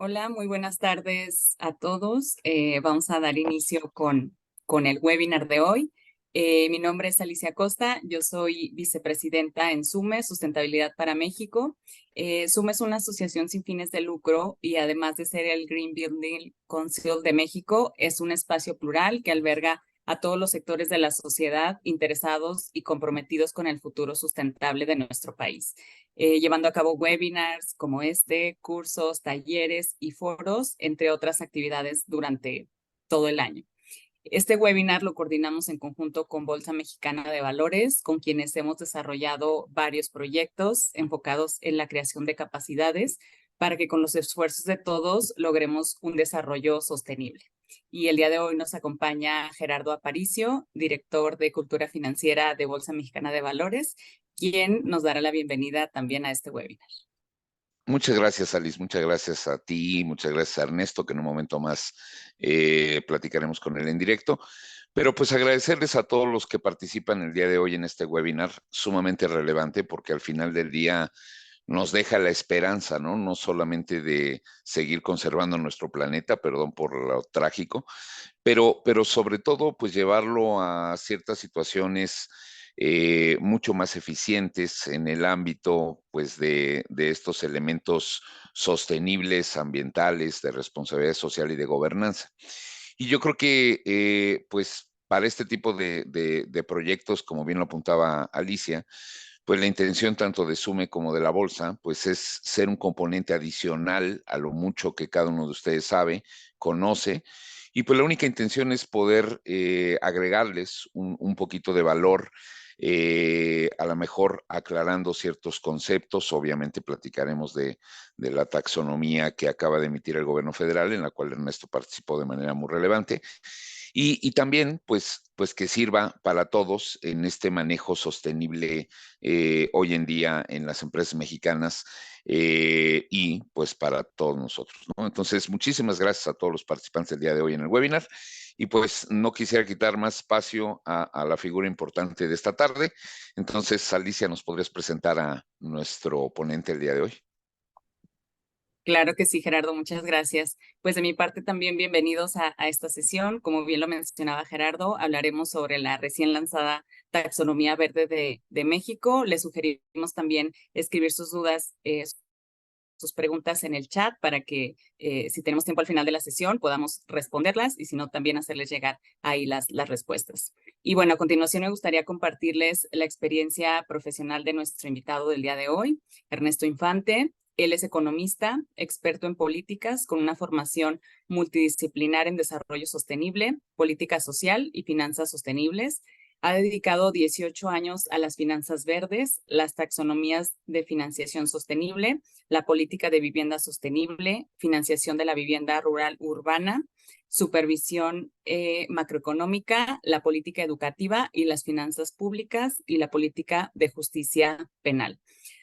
Hola, muy buenas tardes a todos. Vamos a dar inicio con el webinar de hoy. Mi nombre es Alicia Costa, yo soy vicepresidenta en SUME, Sustentabilidad para México. SUME es una asociación sin fines de lucro y además de ser el Green Building Council de México, es un espacio plural que alberga a todos los sectores de la sociedad interesados y comprometidos con el futuro sustentable de nuestro país, llevando a cabo webinars como este, cursos, talleres y foros, entre otras actividades durante todo el año. Este webinar lo coordinamos en conjunto con Bolsa Mexicana de Valores, con quienes hemos desarrollado varios proyectos enfocados en la creación de capacidades para que con los esfuerzos de todos logremos un desarrollo sostenible. Y el día de hoy nos acompaña Gerardo Aparicio, director de Cultura Financiera de Bolsa Mexicana de Valores, quien nos dará la bienvenida también a este webinar. Muchas gracias, Alice. Muchas gracias a ti, muchas gracias a Ernesto, que en un momento más platicaremos con él en directo. Pero pues agradecerles a todos los que participan el día de hoy en este webinar, sumamente relevante, porque al final del día nos deja la esperanza, ¿no? No solamente de seguir conservando nuestro planeta, perdón por lo trágico, pero sobre todo, pues llevarlo a ciertas situaciones mucho más eficientes en el ámbito, pues, de estos elementos sostenibles, ambientales, de responsabilidad social y de gobernanza. Y yo creo que, pues, para este tipo de proyectos, como bien lo apuntaba Alicia, pues la intención tanto de SUME como de la bolsa, pues es ser un componente adicional a lo mucho que cada uno de ustedes sabe, conoce, y pues la única intención es poder agregarles un poquito de valor, a lo mejor aclarando ciertos conceptos. Obviamente platicaremos de la taxonomía que acaba de emitir el gobierno federal, en la cual Ernesto participó de manera muy relevante. Y también, pues que sirva para todos en este manejo sostenible hoy en día en las empresas mexicanas y pues para todos nosotros, ¿no? Entonces, muchísimas gracias a todos los participantes del día de hoy en el webinar. Y pues no quisiera quitar más espacio a la figura importante de esta tarde. Entonces, Alicia, ¿nos podrías presentar a nuestro ponente el día de hoy? Claro que sí, Gerardo, muchas gracias. Pues de mi parte también bienvenidos a esta sesión. Como bien lo mencionaba Gerardo, hablaremos sobre la recién lanzada Taxonomía Verde de México. Les sugerimos también escribir sus dudas, sus preguntas en el chat para que si tenemos tiempo al final de la sesión podamos responderlas y si no también hacerles llegar ahí las respuestas. Y bueno, a continuación me gustaría compartirles la experiencia profesional de nuestro invitado del día de hoy, Ernesto Infante. Él es economista, experto en políticas, con una formación multidisciplinar en desarrollo sostenible, política social y finanzas sostenibles. Ha dedicado 18 años a las finanzas verdes, las taxonomías de financiación sostenible, la política de vivienda sostenible, financiación de la vivienda rural urbana, supervisión macroeconómica, la política educativa y las finanzas públicas y la política de justicia penal.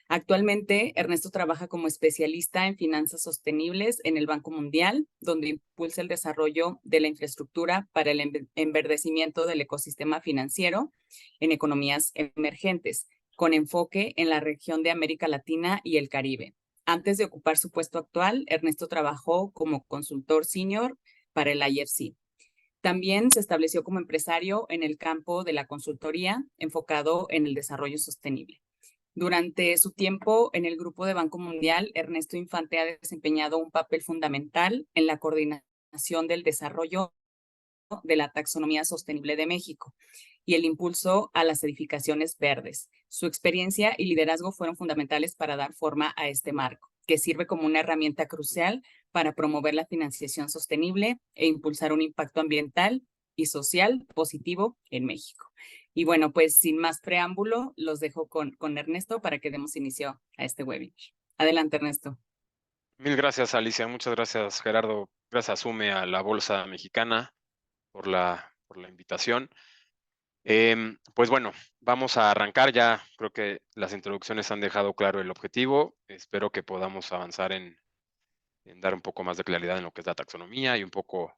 Actualmente, Ernesto trabaja como especialista en finanzas sostenibles en el Banco Mundial, donde impulsa el desarrollo de la infraestructura para el enverdecimiento del ecosistema financiero en economías emergentes, con enfoque en la región de América Latina y el Caribe. Antes de ocupar su puesto actual, Ernesto trabajó como consultor senior para el IFC. También se estableció como empresario en el campo de la consultoría enfocado en el desarrollo sostenible. Durante su tiempo en el Grupo de Banco Mundial, Ernesto Infante ha desempeñado un papel fundamental en la coordinación del desarrollo de la taxonomía sostenible de México y el impulso a las edificaciones verdes. Su experiencia y liderazgo fueron fundamentales para dar forma a este marco, que sirve como una herramienta crucial para promover la financiación sostenible e impulsar un impacto ambiental y social positivo en México. Y bueno, pues sin más preámbulo, los dejo con Ernesto para que demos inicio a este webinar. Adelante, Ernesto. Mil gracias, Alicia. Muchas gracias, Gerardo. Gracias, Sume, a la Bolsa Mexicana por la invitación. Pues bueno, vamos a arrancar ya. Creo que las introducciones han dejado claro el objetivo. Espero que podamos avanzar en dar un poco más de claridad en lo que es la taxonomía y un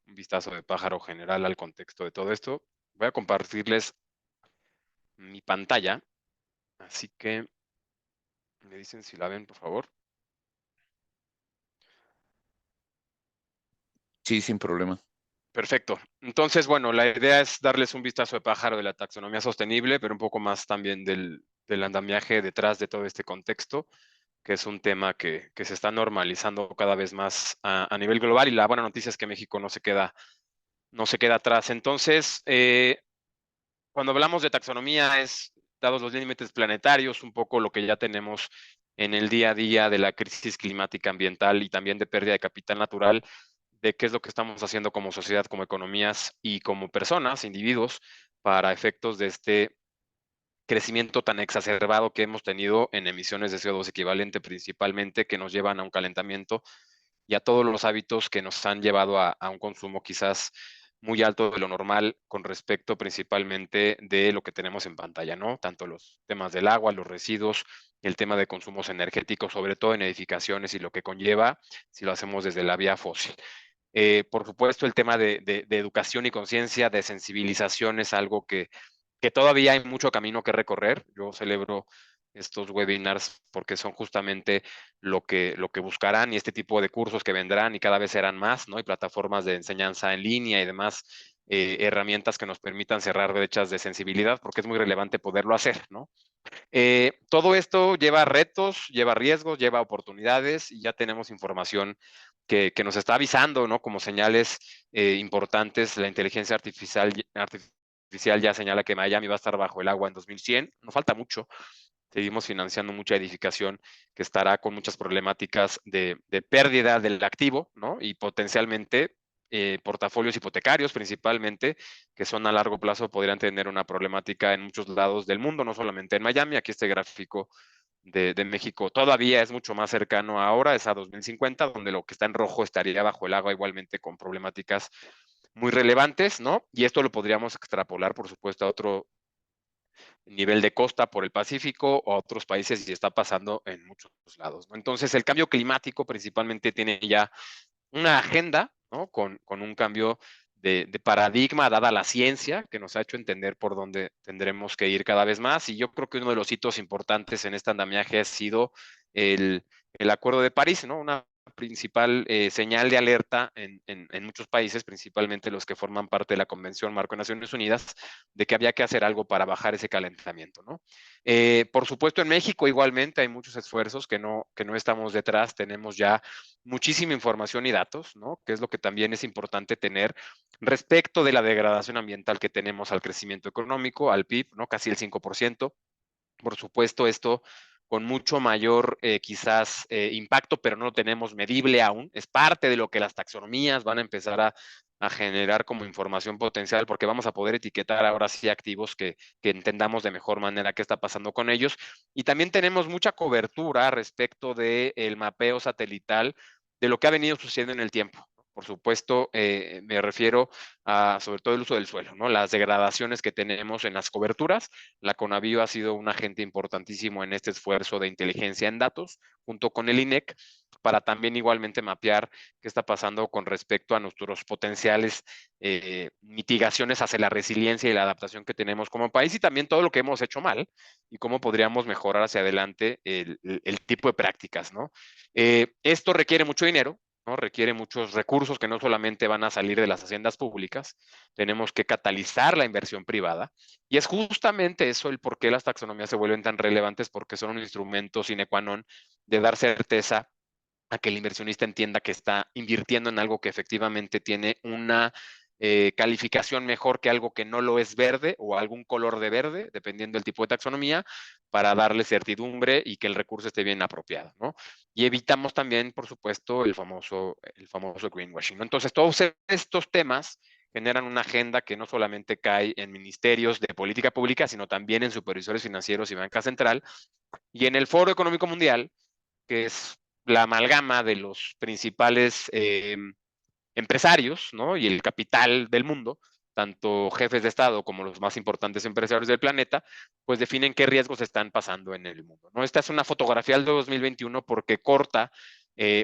vistazo de pájaro general al contexto de todo esto. Voy a compartirles mi pantalla, así que me dicen si la ven, por favor. Sí, sin problema. Perfecto. Entonces, bueno, la idea es darles un vistazo de pájaro de la taxonomía sostenible, pero un poco más también del andamiaje detrás de todo este contexto, que es un tema que se está normalizando cada vez más a nivel global, y la buena noticia es que México no se queda atrás. Entonces, cuando hablamos de taxonomía es, dados los límites planetarios, un poco lo que ya tenemos en el día a día de la crisis climática ambiental y también de pérdida de capital natural, de qué es lo que estamos haciendo como sociedad, como economías y como personas, individuos, para efectos de este crecimiento tan exacerbado que hemos tenido en emisiones de CO2 equivalente principalmente, que nos llevan a un calentamiento y a todos los hábitos que nos han llevado a un consumo quizás muy alto de lo normal con respecto principalmente de lo que tenemos en pantalla, ¿no? Tanto los temas del agua, los residuos, el tema de consumos energéticos, sobre todo en edificaciones y lo que conlleva si lo hacemos desde la vía fósil. Por supuesto, el tema de educación y conciencia, de sensibilización es algo que todavía hay mucho camino que recorrer. Yo celebro estos webinars porque son justamente lo que buscarán y este tipo de cursos que vendrán y cada vez serán más, ¿no? Y plataformas de enseñanza en línea y demás herramientas que nos permitan cerrar brechas de sensibilidad, porque es muy relevante poderlo hacer, ¿no? Todo esto lleva retos, lleva riesgos, lleva oportunidades y ya tenemos información que nos está avisando, ¿no? Como señales importantes. La inteligencia artificial ya señala que Miami va a estar bajo el agua en 2100. No falta mucho. Seguimos financiando mucha edificación que estará con muchas problemáticas de pérdida del activo, ¿no? Y potencialmente portafolios hipotecarios principalmente, que son a largo plazo, podrían tener una problemática en muchos lados del mundo, no solamente en Miami. Aquí este gráfico de México todavía es mucho más cercano ahora, es a 2050, donde lo que está en rojo estaría bajo el agua igualmente con problemáticas muy relevantes, ¿no? Y esto lo podríamos extrapolar, por supuesto, a otro nivel de costa por el Pacífico o a otros países y está pasando en muchos lados, ¿no? Entonces, el cambio climático principalmente tiene ya una agenda, ¿no? Con un cambio de paradigma dada la ciencia que nos ha hecho entender por dónde tendremos que ir cada vez más. Y yo creo que uno de los hitos importantes en este andamiaje ha sido el Acuerdo de París, ¿no? Una principal señal de alerta en muchos países, principalmente los que forman parte de la Convención Marco de Naciones Unidas, de que había que hacer algo para bajar ese calentamiento, ¿no? Por supuesto, en México igualmente hay muchos esfuerzos que no estamos detrás, tenemos ya muchísima información y datos, ¿no? Que es lo que también es importante tener respecto de la degradación ambiental que tenemos al crecimiento económico, al PIB, ¿no? Casi el 5%. Por supuesto, esto con mucho mayor quizás impacto, pero no lo tenemos medible aún. Es parte de lo que las taxonomías van a empezar a generar como información potencial, porque vamos a poder etiquetar ahora sí activos que entendamos de mejor manera qué está pasando con ellos. Y también tenemos mucha cobertura respecto del mapeo satelital de lo que ha venido sucediendo en el tiempo. Por supuesto, me refiero a sobre todo el uso del suelo, ¿no? Las degradaciones que tenemos en las coberturas. La CONAVIO ha sido un agente importantísimo en este esfuerzo de inteligencia en datos, junto con el INEC, para también igualmente mapear qué está pasando con respecto a nuestros potenciales mitigaciones hacia la resiliencia y la adaptación que tenemos como país y también todo lo que hemos hecho mal y cómo podríamos mejorar hacia adelante el tipo de prácticas, ¿no? Esto requiere mucho dinero, ¿no? Requiere muchos recursos que no solamente van a salir de las haciendas públicas, tenemos que catalizar la inversión privada y es justamente eso el por qué las taxonomías se vuelven tan relevantes, porque son un instrumento sine qua non de dar certeza a que el inversionista entienda que está invirtiendo en algo que efectivamente tiene una calificación mejor que algo que no lo es verde o algún color de verde, dependiendo del tipo de taxonomía, para darle certidumbre y que el recurso esté bien apropiado, ¿no? Y evitamos también, por supuesto, el famoso greenwashing, ¿no? Entonces, todos estos temas generan una agenda que no solamente cae en ministerios de política pública, sino también en supervisores financieros y banca central. Y en el Foro Económico Mundial, que es la amalgama de los principales empresarios, ¿no? Y el capital del mundo, tanto jefes de Estado como los más importantes empresarios del planeta, pues definen qué riesgos están pasando en el mundo, ¿no? Esta es una fotografía del 2021 porque corta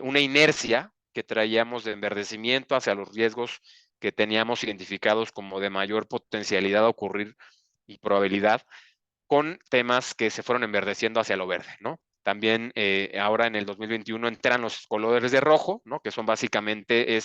una inercia que traíamos de enverdecimiento hacia los riesgos que teníamos identificados como de mayor potencialidad a ocurrir y probabilidad, con temas que se fueron enverdeciendo hacia lo verde, ¿no? También ahora en el 2021 entran los colores de rojo, ¿no? Que son básicamente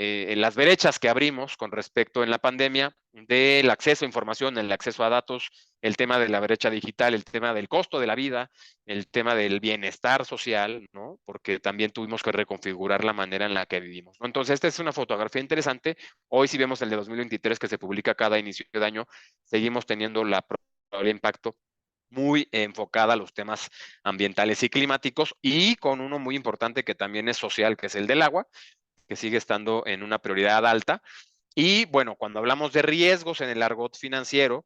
las brechas que abrimos con respecto en la pandemia del acceso a información, el acceso a datos, el tema de la brecha digital, el tema del costo de la vida, el tema del bienestar social, ¿no? Porque también tuvimos que reconfigurar la manera en la que vivimos, ¿no? Entonces, esta es una fotografía interesante. Hoy, si vemos el de 2023 que se publica cada inicio de año, seguimos teniendo la probabilidad de impacto muy enfocada a los temas ambientales y climáticos, y con uno muy importante que también es social, que es el del agua, que sigue estando en una prioridad alta. Y bueno, cuando hablamos de riesgos en el argot financiero,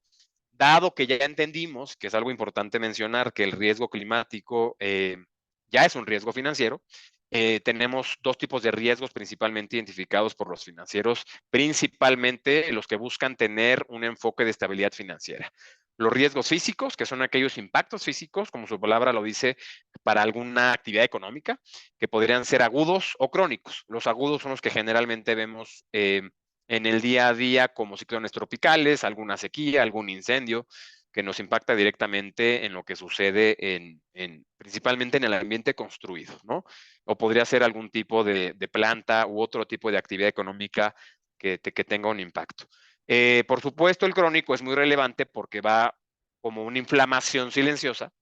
dado que ya entendimos, que es algo importante mencionar, que el riesgo climático ya es un riesgo financiero, tenemos dos tipos de riesgos principalmente identificados por los financieros, principalmente los que buscan tener un enfoque de estabilidad financiera. Los riesgos físicos, que son aquellos impactos físicos, como su palabra lo dice, para alguna actividad económica, que podrían ser agudos o crónicos. Los agudos son los que generalmente vemos en el día a día, como ciclones tropicales, alguna sequía, algún incendio, que nos impacta directamente en lo que sucede principalmente en el ambiente construido, ¿no? O podría ser algún tipo de planta u otro tipo de actividad económica que tenga un impacto. Por supuesto, el crónico es muy relevante porque va como una inflamación silenciosa,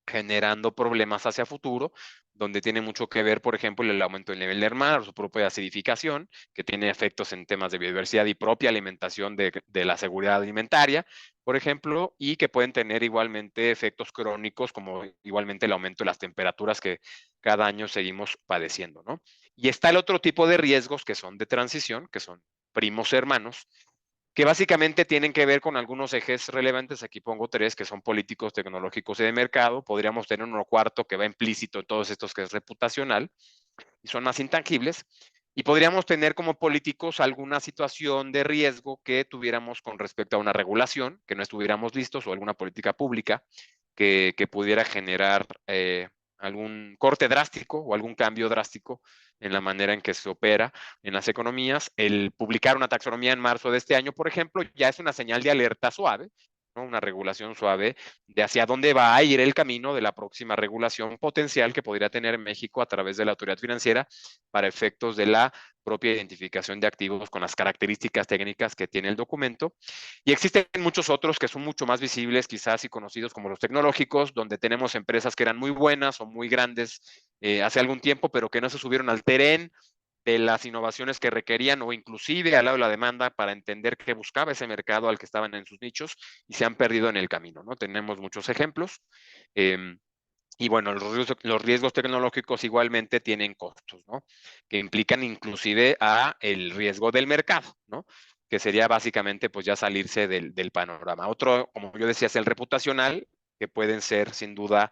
generando problemas hacia futuro, donde tiene mucho que ver, por ejemplo, el aumento del nivel del mar, su propia acidificación, que tiene efectos en temas de biodiversidad y propia alimentación de la seguridad alimentaria, por ejemplo, y que pueden tener igualmente efectos crónicos, como igualmente el aumento de las temperaturas que cada año seguimos padeciendo, ¿no? Y está el otro tipo de riesgos que son de transición, que son primos hermanos, que básicamente tienen que ver con algunos ejes relevantes. Aquí pongo tres, que son políticos, tecnológicos y de mercado. Podríamos tener uno cuarto que va implícito en todos estos, que es reputacional, y son más intangibles. Y podríamos tener como políticos alguna situación de riesgo que tuviéramos con respecto a una regulación, que no estuviéramos listos, o alguna política pública que pudiera generar algún corte drástico o algún cambio drástico en la manera en que se opera en las economías. El publicar una taxonomía en marzo de este año, por ejemplo, ya es una señal de alerta suave, ¿no? Una regulación suave de hacia dónde va a ir el camino de la próxima regulación potencial que podría tener México a través de la autoridad financiera para efectos de la propia identificación de activos con las características técnicas que tiene el documento. Y existen muchos otros que son mucho más visibles quizás y conocidos, como los tecnológicos, donde tenemos empresas que eran muy buenas o muy grandes hace algún tiempo, pero que no se subieron al tren de las innovaciones que requerían, o inclusive al lado de la demanda, para entender qué buscaba ese mercado al que estaban en sus nichos, y se han perdido en el camino, ¿no? Tenemos muchos ejemplos. Y bueno, los riesgos tecnológicos igualmente tienen costos, ¿no? Que implican inclusive a el riesgo del mercado, ¿no? Que sería básicamente pues ya salirse del panorama. Otro, como yo decía, es el reputacional, que pueden ser sin duda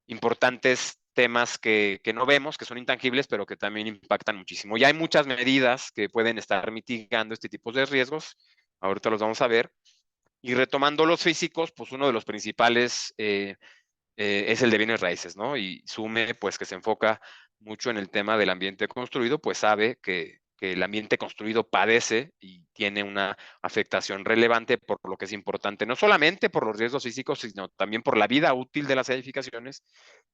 importantes temas que no vemos, que son intangibles, pero que también impactan muchísimo. Ya hay muchas medidas que pueden estar mitigando este tipo de riesgos. Ahorita los vamos a ver. Y retomando los físicos, pues uno de los principales es el de bienes raíces, ¿no? Y Sume, pues que se enfoca mucho en el tema del ambiente construido, pues sabe que el ambiente construido padece y tiene una afectación relevante, por lo que es importante, no solamente por los riesgos físicos, sino también por la vida útil de las edificaciones,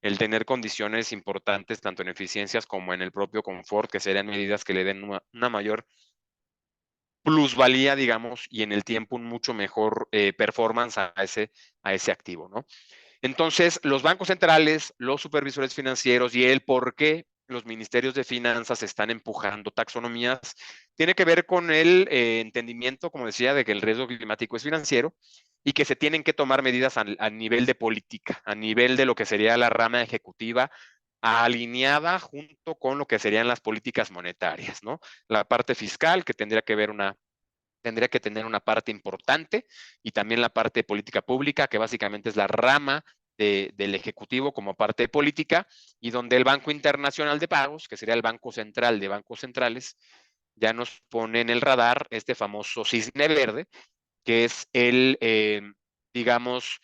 el tener condiciones importantes, tanto en eficiencias como en el propio confort, que serían medidas que le den una mayor plusvalía, digamos, y en el tiempo un mucho mejor performance a ese activo, ¿no? Entonces, los bancos centrales, los supervisores financieros y el por qué los ministerios de finanzas están empujando taxonomías, tiene que ver con el entendimiento, como decía, de que el riesgo climático es financiero y que se tienen que tomar medidas a nivel de política, a nivel de lo que sería la rama ejecutiva, alineada junto con lo que serían las políticas monetarias, ¿no? La parte fiscal, que tendría que tener una parte importante, y también la parte de política pública, que básicamente es la rama del Ejecutivo como parte política, y donde el Banco Internacional de Pagos, que sería el Banco Central de Bancos Centrales, ya nos pone en el radar este famoso cisne verde, que es digamos,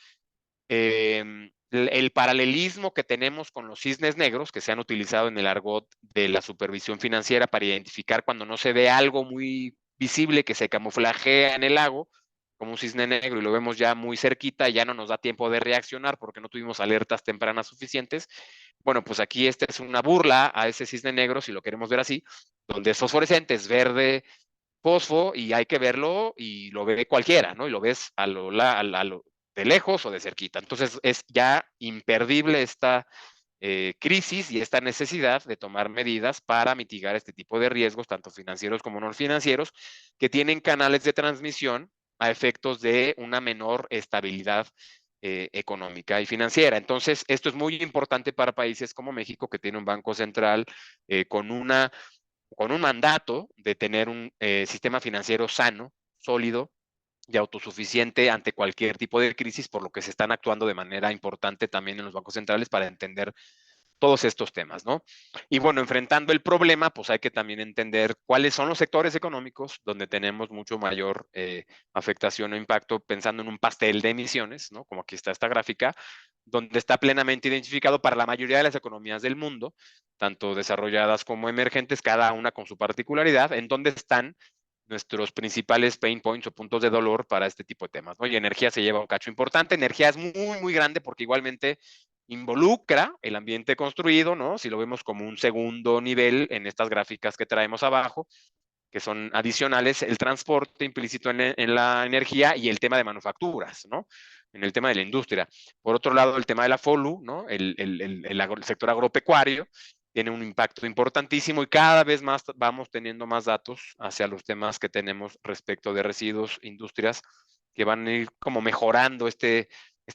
el paralelismo que tenemos con los cisnes negros, que se han utilizado en el argot de la supervisión financiera para identificar cuando no se ve algo muy visible que se camuflajea en el lago, como un cisne negro, y lo vemos ya muy cerquita y ya no nos da tiempo de reaccionar porque no tuvimos alertas tempranas suficientes. Bueno, pues aquí esta es una burla a ese cisne negro, si lo queremos ver así, donde es fosforescente, es verde fosfo, y hay que verlo y lo ve cualquiera, ¿no? Y lo ves de lejos o de cerquita. Entonces es ya imperdible esta crisis y esta necesidad de tomar medidas para mitigar este tipo de riesgos, tanto financieros como no financieros, que tienen canales de transmisión a efectos de una menor estabilidad económica y financiera. Entonces, esto es muy importante para países como México, que tiene un banco central con un mandato de tener un sistema financiero sano, sólido y autosuficiente ante cualquier tipo de crisis, por lo que se están actuando de manera importante también en los bancos centrales para entender todos estos temas, ¿no? Y bueno, enfrentando el problema, pues hay que también entender cuáles son los sectores económicos donde tenemos mucho mayor afectación o impacto, pensando en un pastel de emisiones, ¿no? Como aquí está esta gráfica, donde está plenamente identificado para la mayoría de las economías del mundo, tanto desarrolladas como emergentes, cada una con su particularidad, en donde están nuestros principales pain points o puntos de dolor para este tipo de temas, ¿no? Y energía se lleva un cacho importante. Energía es muy, muy grande porque igualmente involucra el ambiente construido, ¿no? Si lo vemos como un segundo nivel en estas gráficas que traemos abajo, que son adicionales, el transporte implícito en la energía y el tema de manufacturas, ¿no? En el tema de la industria. Por otro lado, el tema de la FOLU, ¿no? El sector agropecuario tiene un impacto importantísimo y cada vez más vamos teniendo más datos hacia los temas que tenemos respecto de residuos, industrias, que van a ir como mejorando este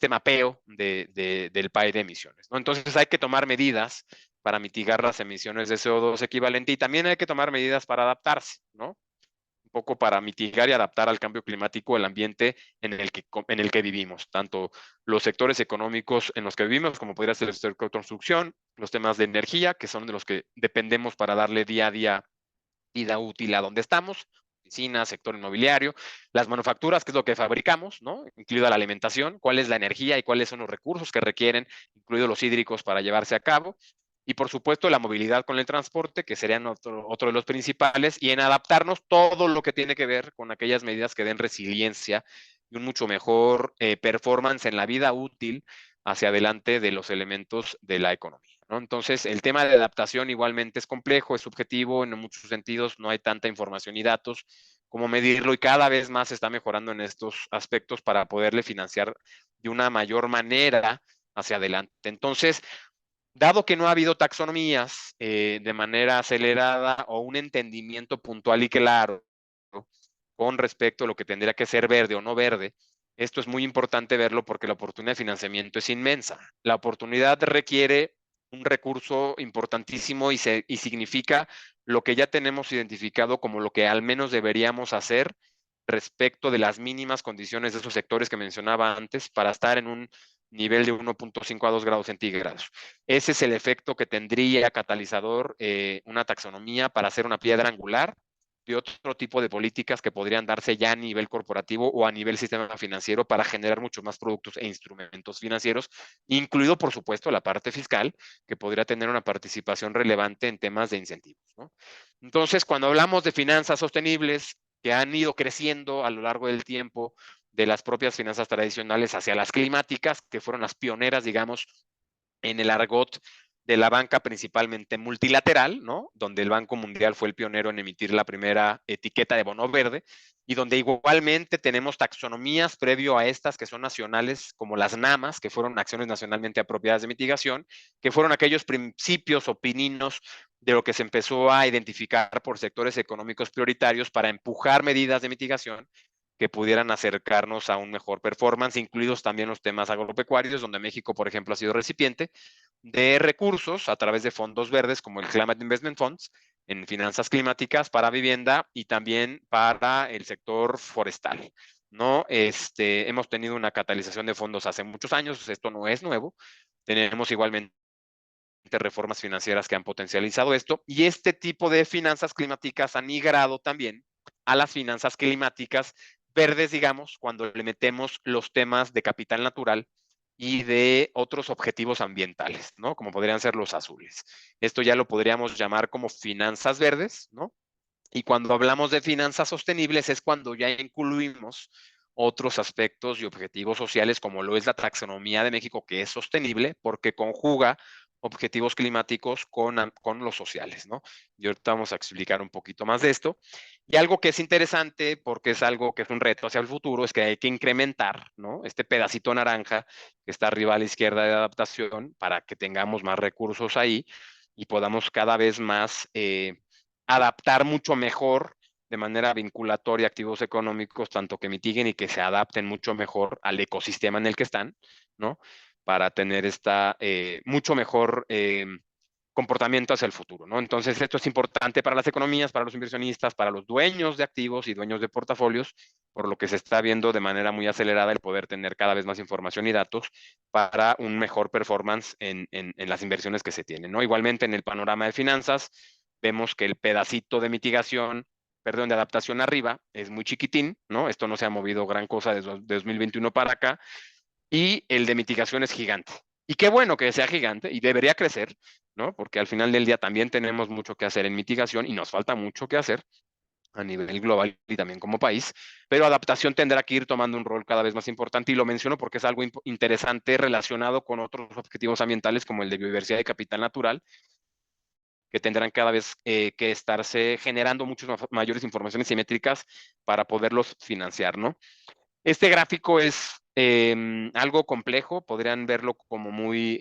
mapeo del PAE de emisiones, ¿no? Entonces hay que tomar medidas para mitigar las emisiones de CO2 equivalente y también hay que tomar medidas para adaptarse, ¿no? Un poco para mitigar y adaptar al cambio climático el ambiente en el que vivimos, tanto los sectores económicos en los que vivimos, como podría ser el sector de construcción, los temas de energía, que son de los que dependemos para darle día a día vida útil a donde estamos, oficinas, sector inmobiliario, las manufacturas, que es lo que fabricamos, ¿no? Incluida la alimentación, cuál es la energía y cuáles son los recursos que requieren, incluidos los hídricos, para llevarse a cabo. Y por supuesto la movilidad con el transporte, que serían otro de los principales, y en adaptarnos todo lo que tiene que ver con aquellas medidas que den resiliencia y un mucho mejor performance en la vida útil hacia adelante de los elementos de la economía, ¿no? Entonces, el tema de adaptación igualmente es complejo, es subjetivo en muchos sentidos, no hay tanta información y datos cómo medirlo y cada vez más se está mejorando en estos aspectos para poderle financiar de una mayor manera hacia adelante. Entonces, dado que no ha habido taxonomías de manera acelerada o un entendimiento puntual y claro, ¿no?, con respecto a lo que tendría que ser verde o no verde, esto es muy importante verlo porque la oportunidad de financiamiento es inmensa. La oportunidad requiere un recurso importantísimo y significa lo que ya tenemos identificado como lo que al menos deberíamos hacer respecto de las mínimas condiciones de esos sectores que mencionaba antes para estar en un nivel de 1.5 a 2 grados centígrados. Ese es el efecto que tendría catalizador una taxonomía para hacer una piedra angular de otro tipo de políticas que podrían darse ya a nivel corporativo o a nivel sistema financiero para generar muchos más productos e instrumentos financieros, incluido, por supuesto, la parte fiscal, que podría tener una participación relevante en temas de incentivos, ¿no? Entonces, cuando hablamos de finanzas sostenibles que han ido creciendo a lo largo del tiempo de las propias finanzas tradicionales hacia las climáticas, que fueron las pioneras, digamos, en el argot de la banca principalmente multilateral, ¿no? Donde el Banco Mundial fue el pionero en emitir la primera etiqueta de bono verde y donde igualmente tenemos taxonomías previo a estas que son nacionales, como las NAMAs, que fueron acciones nacionalmente apropiadas de mitigación, que fueron aquellos principios o pininos de lo que se empezó a identificar por sectores económicos prioritarios para empujar medidas de mitigación que pudieran acercarnos a un mejor performance, incluidos también los temas agropecuarios, donde México, por ejemplo, ha sido recipiente de recursos a través de fondos verdes como el Climate Investment Funds en finanzas climáticas para vivienda y también para el sector forestal, ¿no? Hemos tenido una catalización de fondos hace muchos años, esto no es nuevo, tenemos igualmente reformas financieras que han potencializado esto y este tipo de finanzas climáticas han migrado también a las finanzas climáticas verdes, digamos, cuando le metemos los temas de capital natural y de otros objetivos ambientales, ¿no? Como podrían ser los azules. Esto ya lo podríamos llamar como finanzas verdes, ¿no? Y cuando hablamos de finanzas sostenibles es cuando ya incluimos otros aspectos y objetivos sociales como lo es la taxonomía de México, que es sostenible porque conjuga objetivos climáticos con los sociales, ¿no? Y ahorita vamos a explicar un poquito más de esto. Y algo que es interesante, porque es algo que es un reto hacia el futuro, es que hay que incrementar, ¿no? Este pedacito naranja que está arriba a la izquierda de adaptación para que tengamos más recursos ahí y podamos cada vez más adaptar mucho mejor de manera vinculatoria activos económicos, tanto que mitiguen y que se adapten mucho mejor al ecosistema en el que están, ¿no? Para tener mucho mejor comportamiento hacia el futuro, ¿no? Entonces, esto es importante para las economías, para los inversionistas, para los dueños de activos y dueños de portafolios, por lo que se está viendo de manera muy acelerada el poder tener cada vez más información y datos para un mejor performance en las inversiones que se tienen, ¿no? Igualmente, en el panorama de finanzas, vemos que el pedacito de mitigación, perdón, de adaptación arriba es muy chiquitín, ¿no? Esto no se ha movido gran cosa desde 2021 para acá, y el de mitigación es gigante. Y qué bueno que sea gigante y debería crecer, ¿no? Porque al final del día también tenemos mucho que hacer en mitigación y nos falta mucho que hacer a nivel global y también como país, pero adaptación tendrá que ir tomando un rol cada vez más importante y lo menciono porque es algo interesante relacionado con otros objetivos ambientales como el de biodiversidad y capital natural, que tendrán cada vez que estarse generando muchas mayores informaciones simétricas para poderlos financiar, ¿no? Este gráfico es algo complejo, podrían verlo como muy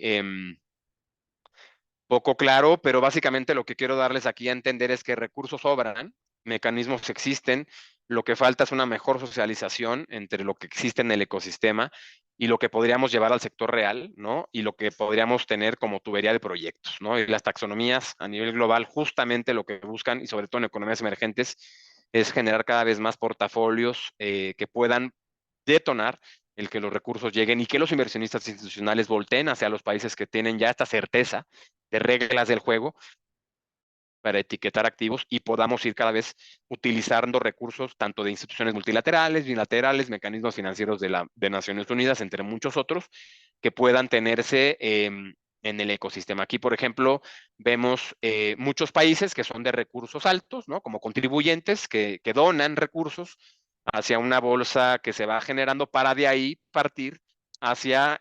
poco claro, pero básicamente lo que quiero darles aquí a entender es que recursos sobran, mecanismos existen, lo que falta es una mejor socialización entre lo que existe en el ecosistema y lo que podríamos llevar al sector real, ¿no? Y lo que podríamos tener como tubería de proyectos, ¿no? Y las taxonomías a nivel global justamente lo que buscan, y sobre todo en economías emergentes, es generar cada vez más portafolios que puedan detonar el que los recursos lleguen y que los inversionistas institucionales volteen hacia los países que tienen ya esta certeza de reglas del juego para etiquetar activos y podamos ir cada vez utilizando recursos tanto de instituciones multilaterales, bilaterales, mecanismos financieros de Naciones Unidas, entre muchos otros, que puedan tenerse en el ecosistema. Aquí, por ejemplo, vemos muchos países que son de recursos altos, ¿no? Como contribuyentes que donan recursos hacia una bolsa que se va generando para de ahí partir hacia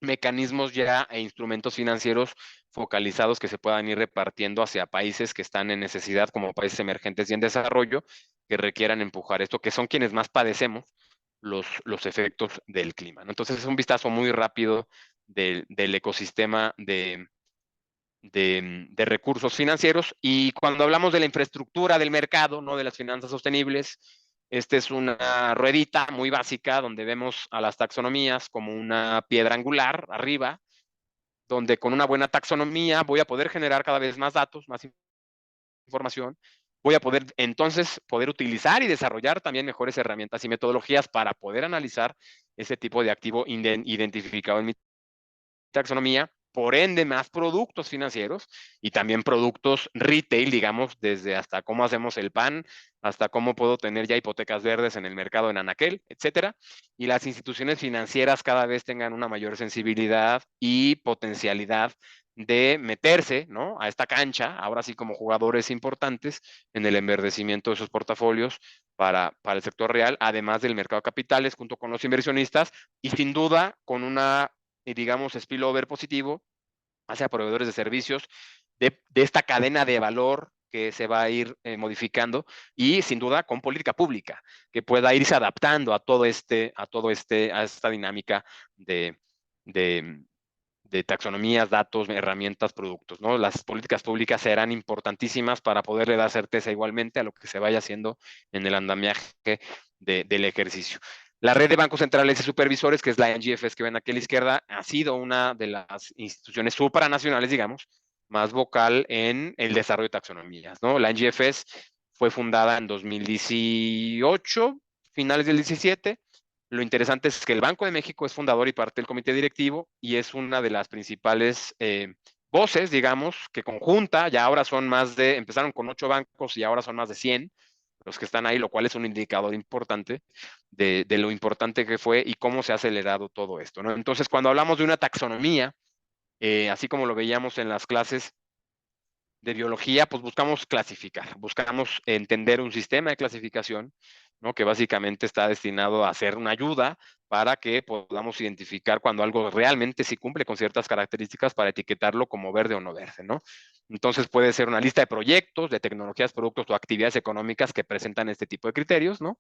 mecanismos ya e instrumentos financieros focalizados que se puedan ir repartiendo hacia países que están en necesidad, como países emergentes y en desarrollo, que requieran empujar esto, que son quienes más padecemos los efectos del clima, ¿no? Entonces es un vistazo muy rápido del ecosistema de recursos financieros. Y cuando hablamos de la infraestructura del mercado, no de las finanzas sostenibles, esta es una ruedita muy básica donde vemos a las taxonomías como una piedra angular arriba, donde con una buena taxonomía voy a poder generar cada vez más datos, más información, voy a poder entonces poder utilizar y desarrollar también mejores herramientas y metodologías para poder analizar ese tipo de activo identificado en mi taxonomía, por ende más productos financieros y también productos retail, digamos, desde hasta cómo hacemos el pan, hasta cómo puedo tener ya hipotecas verdes en el mercado en Anaquel, etcétera. Y las instituciones financieras cada vez tengan una mayor sensibilidad y potencialidad de meterse, ¿no? A esta cancha, ahora sí como jugadores importantes en el enverdecimiento de sus portafolios para el sector real, además del mercado de capitales junto con los inversionistas y sin duda con una digamos, spillover positivo hacia proveedores de servicios de esta cadena de valor que se va a ir modificando y sin duda con política pública que pueda irse adaptando a esta dinámica de taxonomías, datos, herramientas, productos, ¿no? Las políticas públicas serán importantísimas para poderle dar certeza igualmente a lo que se vaya haciendo en el andamiaje del ejercicio. La red de bancos centrales y supervisores, que es la NGFS que ven aquí a la izquierda, ha sido una de las instituciones supranacionales, digamos, más vocal en el desarrollo de taxonomías, ¿no? La NGFS fue fundada en 2018, finales del 17. Lo interesante es que el Banco de México es fundador y parte del comité directivo y es una de las principales voces, digamos, que conjunta, ya ahora son empezaron con 8 bancos y ahora son más de 100 los que están ahí, lo cual es un indicador importante de lo importante que fue y cómo se ha acelerado todo esto, ¿no? Entonces, cuando hablamos de una taxonomía, así como lo veíamos en las clases de biología, pues buscamos clasificar, buscamos entender un sistema de clasificación ¿no? Que básicamente está destinado a hacer una ayuda para que podamos identificar cuando algo realmente sí cumple con ciertas características para etiquetarlo como verde o no verde, ¿no? Entonces puede ser una lista de proyectos, de tecnologías, productos o actividades económicas que presentan este tipo de criterios, ¿no?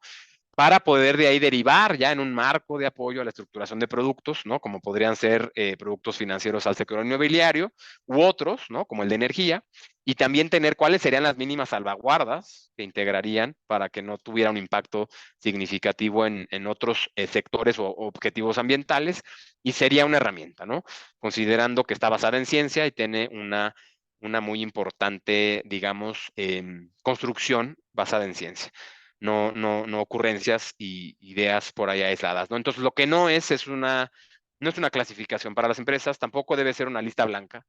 Para poder de ahí derivar ya en un marco de apoyo a la estructuración de productos, ¿no? Como podrían ser productos financieros al sector inmobiliario u otros, ¿no? Como el de energía, y también tener cuáles serían las mínimas salvaguardas que integrarían para que no tuviera un impacto significativo en otros sectores o objetivos ambientales, y sería una herramienta, ¿no? Considerando que está basada en ciencia y tiene una muy importante, digamos, construcción basada en ciencia. No ocurrencias y ideas por ahí aisladas, ¿no? Entonces, lo que no es no es una clasificación para las empresas, tampoco debe ser una lista blanca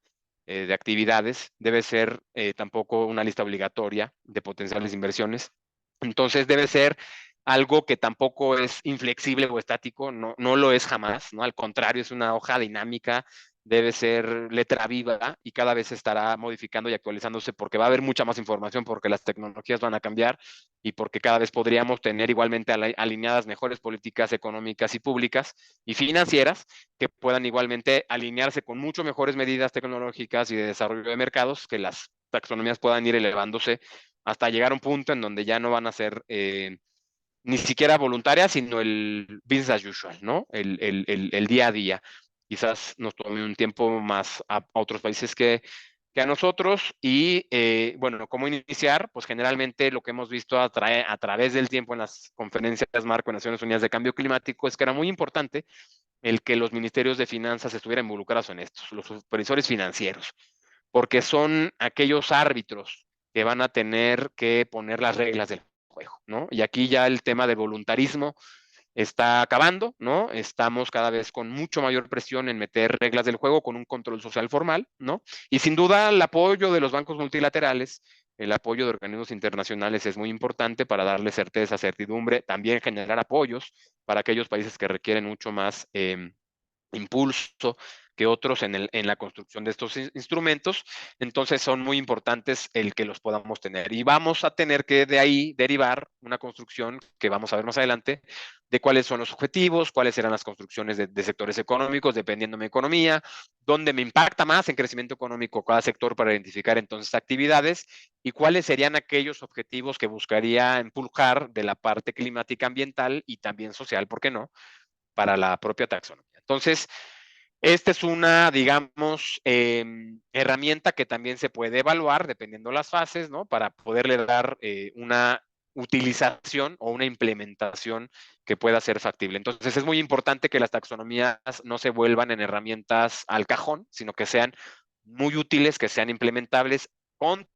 de actividades, debe ser tampoco una lista obligatoria de potenciales inversiones. Entonces, debe ser algo que tampoco es inflexible o estático, no lo es jamás, ¿no? Al contrario, es una hoja dinámica, debe ser letra viva y cada vez estará modificando y actualizándose porque va a haber mucha más información, porque las tecnologías van a cambiar y porque cada vez podríamos tener igualmente alineadas mejores políticas económicas y públicas y financieras que puedan igualmente alinearse con mucho mejores medidas tecnológicas y de desarrollo de mercados, que las taxonomías puedan ir elevándose hasta llegar a un punto en donde ya no van a ser ni siquiera voluntarias, sino el business as usual, ¿no? El día a día. Quizás nos tome un tiempo más a otros países que a nosotros. Y bueno, ¿cómo iniciar? Pues generalmente lo que hemos visto a través del tiempo en las conferencias marco de Naciones Unidas de Cambio Climático es que era muy importante el que los ministerios de finanzas estuvieran involucrados en estos, los supervisores financieros, porque son aquellos árbitros que van a tener que poner las reglas del juego, ¿no? Y aquí ya el tema del voluntarismo está acabando, ¿no? Estamos cada vez con mucho mayor presión en meter reglas del juego con un control social formal, ¿no? Y sin duda el apoyo de los bancos multilaterales, el apoyo de organismos internacionales es muy importante para darle certeza, certidumbre, también generar apoyos para aquellos países que requieren mucho más impulso que otros en la construcción de estos instrumentos. Entonces son muy importantes el que los podamos tener. Y vamos a tener que de ahí derivar una construcción que vamos a ver más adelante de cuáles son los objetivos, cuáles serán las construcciones de sectores económicos, dependiendo de mi economía, dónde me impacta más en crecimiento económico cada sector para identificar entonces actividades y cuáles serían aquellos objetivos que buscaría empujar de la parte climática ambiental y también social, ¿por qué no?, para la propia taxonomía. Entonces, esta es una, digamos, herramienta que también se puede evaluar dependiendo las fases, ¿no? Para poderle dar una utilización o una implementación que pueda ser factible. Entonces, es muy importante que las taxonomías no se vuelvan en herramientas al cajón, sino que sean muy útiles, que sean implementables con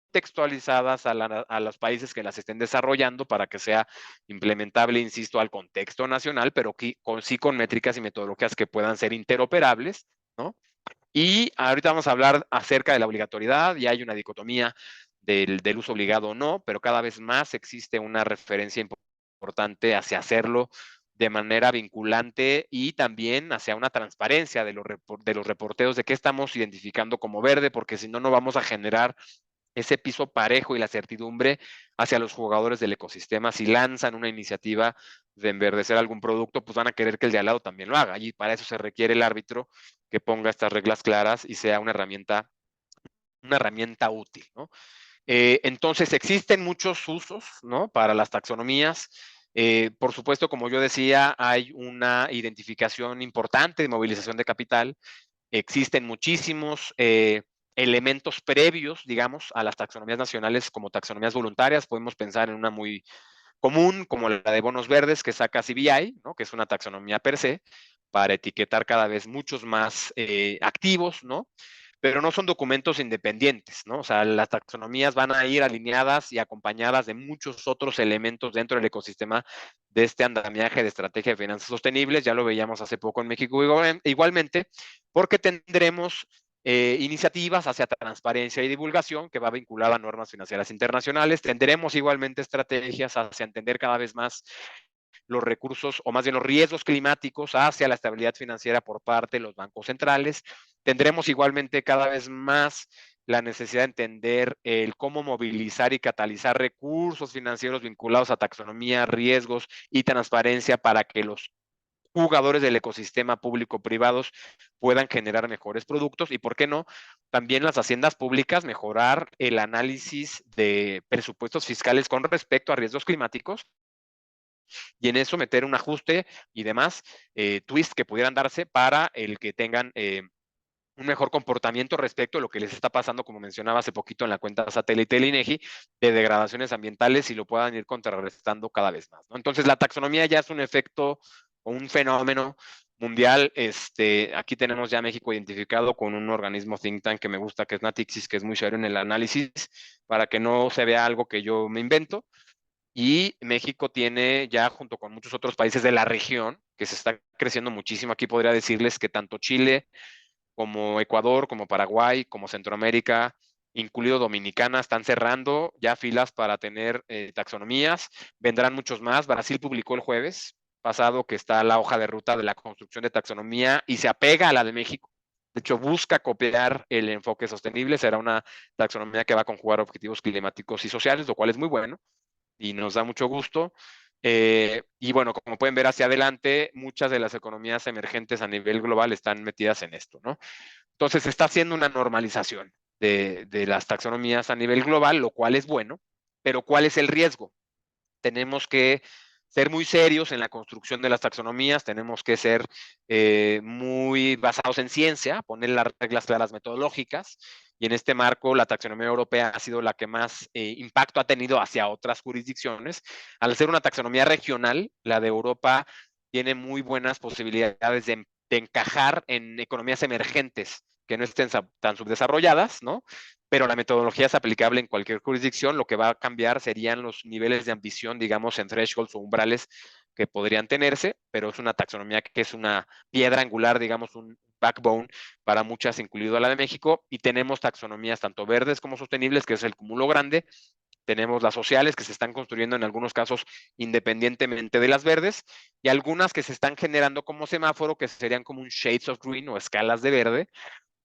textualizadas a los países que las estén desarrollando para que sea implementable, insisto, al contexto nacional, pero sí con métricas y metodologías que puedan ser interoperables, ¿no? Y ahorita vamos a hablar acerca de la obligatoriedad, y hay una dicotomía del uso obligado o no, pero cada vez más existe una referencia importante hacia hacerlo de manera vinculante y también hacia una transparencia de los reporteos de qué estamos identificando como verde, porque si no, no vamos a generar ese piso parejo y la certidumbre hacia los jugadores del ecosistema. Si lanzan una iniciativa de enverdecer algún producto, pues van a querer que el de al lado también lo haga. Y para eso se requiere el árbitro que ponga estas reglas claras y sea una herramienta útil, ¿no? Entonces, existen muchos usos, ¿no?, para las taxonomías. Por supuesto, como yo decía, hay una identificación importante de movilización de capital. Existen muchísimos elementos previos, digamos, a las taxonomías nacionales como taxonomías voluntarias. Podemos pensar en una muy común como la de bonos verdes que saca CBI, ¿no?, que es una taxonomía per se, para etiquetar cada vez muchos más activos, ¿no? Pero no son documentos independientes, ¿no? O sea, las taxonomías van a ir alineadas y acompañadas de muchos otros elementos dentro del ecosistema de este andamiaje de estrategia de finanzas sostenibles. Ya lo veíamos hace poco en México igualmente, porque tendremos iniciativas hacia transparencia y divulgación que va vinculada a normas financieras internacionales. Tendremos igualmente estrategias hacia entender cada vez más los recursos, o más bien los riesgos climáticos hacia la estabilidad financiera por parte de los bancos centrales. Tendremos igualmente cada vez más la necesidad de entender el cómo movilizar y catalizar recursos financieros vinculados a taxonomía, riesgos y transparencia para que los jugadores del ecosistema público-privados puedan generar mejores productos y, ¿por qué no?, también las haciendas públicas mejorar el análisis de presupuestos fiscales con respecto a riesgos climáticos y en eso meter un ajuste y demás twist que pudieran darse para el que tengan un mejor comportamiento respecto a lo que les está pasando, como mencionaba hace poquito en la cuenta satélite del INEGI, de degradaciones ambientales y lo puedan ir contrarrestando cada vez más, ¿no? Entonces, la taxonomía ya es un efecto o un fenómeno mundial. Aquí tenemos ya México identificado con un organismo think tank que me gusta, que es Natixis, que es muy serio en el análisis, para que no se vea algo que yo me invento. Y México tiene ya, junto con muchos otros países de la región, que se está creciendo muchísimo. Aquí podría decirles que tanto Chile, como Ecuador, como Paraguay, como Centroamérica, incluido Dominicana, están cerrando ya filas para tener taxonomías. Vendrán muchos más. Brasil publicó el jueves pasado que está la hoja de ruta de la construcción de taxonomía y se apega a la de México. De hecho, busca copiar el enfoque sostenible. Será una taxonomía que va a conjugar objetivos climáticos y sociales, lo cual es muy bueno y nos da mucho gusto. Y bueno, como pueden ver hacia adelante, muchas de las economías emergentes a nivel global están metidas en esto, ¿no? Entonces, se está haciendo una normalización de las taxonomías a nivel global, lo cual es bueno, pero ¿cuál es el riesgo? Tenemos que ser muy serios en la construcción de las taxonomías, tenemos que ser muy basados en ciencia, poner las reglas claras metodológicas, y en este marco la taxonomía europea ha sido la que más impacto ha tenido hacia otras jurisdicciones. Al ser una taxonomía regional, la de Europa tiene muy buenas posibilidades de encajar en economías emergentes que no estén tan subdesarrolladas, ¿no? Pero la metodología es aplicable en cualquier jurisdicción. Lo que va a cambiar serían los niveles de ambición, digamos, en thresholds o umbrales que podrían tenerse, pero es una taxonomía que es una piedra angular, digamos, un backbone para muchas, incluido la de México, y tenemos taxonomías tanto verdes como sostenibles, que es el cúmulo grande. Tenemos las sociales que se están construyendo en algunos casos independientemente de las verdes, y algunas que se están generando como semáforo, que serían como un shades of green o escalas de verde,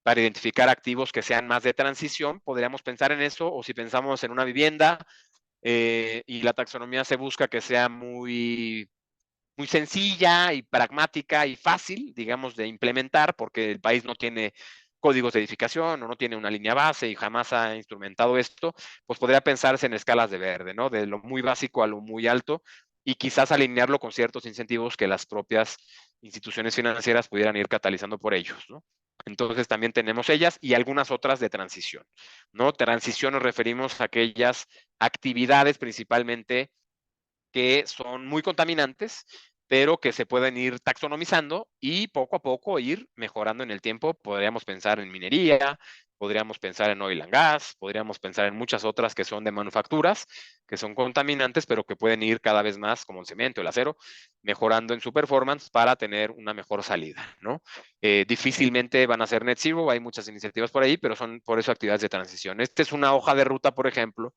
para identificar activos que sean más de transición. Podríamos pensar en eso, o si pensamos en una vivienda y la taxonomía se busca que sea muy, muy sencilla y pragmática y fácil, digamos, de implementar, porque el país no tiene códigos de edificación o no tiene una línea base y jamás ha instrumentado esto, pues podría pensarse en escalas de verde, ¿no? De lo muy básico a lo muy alto, y quizás alinearlo con ciertos incentivos que las propias instituciones financieras pudieran ir catalizando por ellos, ¿no? Entonces también tenemos ellas y algunas otras de transición, ¿no? Transición nos referimos a aquellas actividades principalmente que son muy contaminantes, pero que se pueden ir taxonomizando y poco a poco ir mejorando en el tiempo. Podríamos pensar en minería, podríamos pensar en oil and gas, podríamos pensar en muchas otras que son de manufacturas, que son contaminantes, pero que pueden ir cada vez más, como el cemento, el acero, mejorando en su performance para tener una mejor salida, ¿no? Difícilmente van a ser net zero, hay muchas iniciativas por ahí, pero son por eso actividades de transición. Esta es una hoja de ruta, por ejemplo,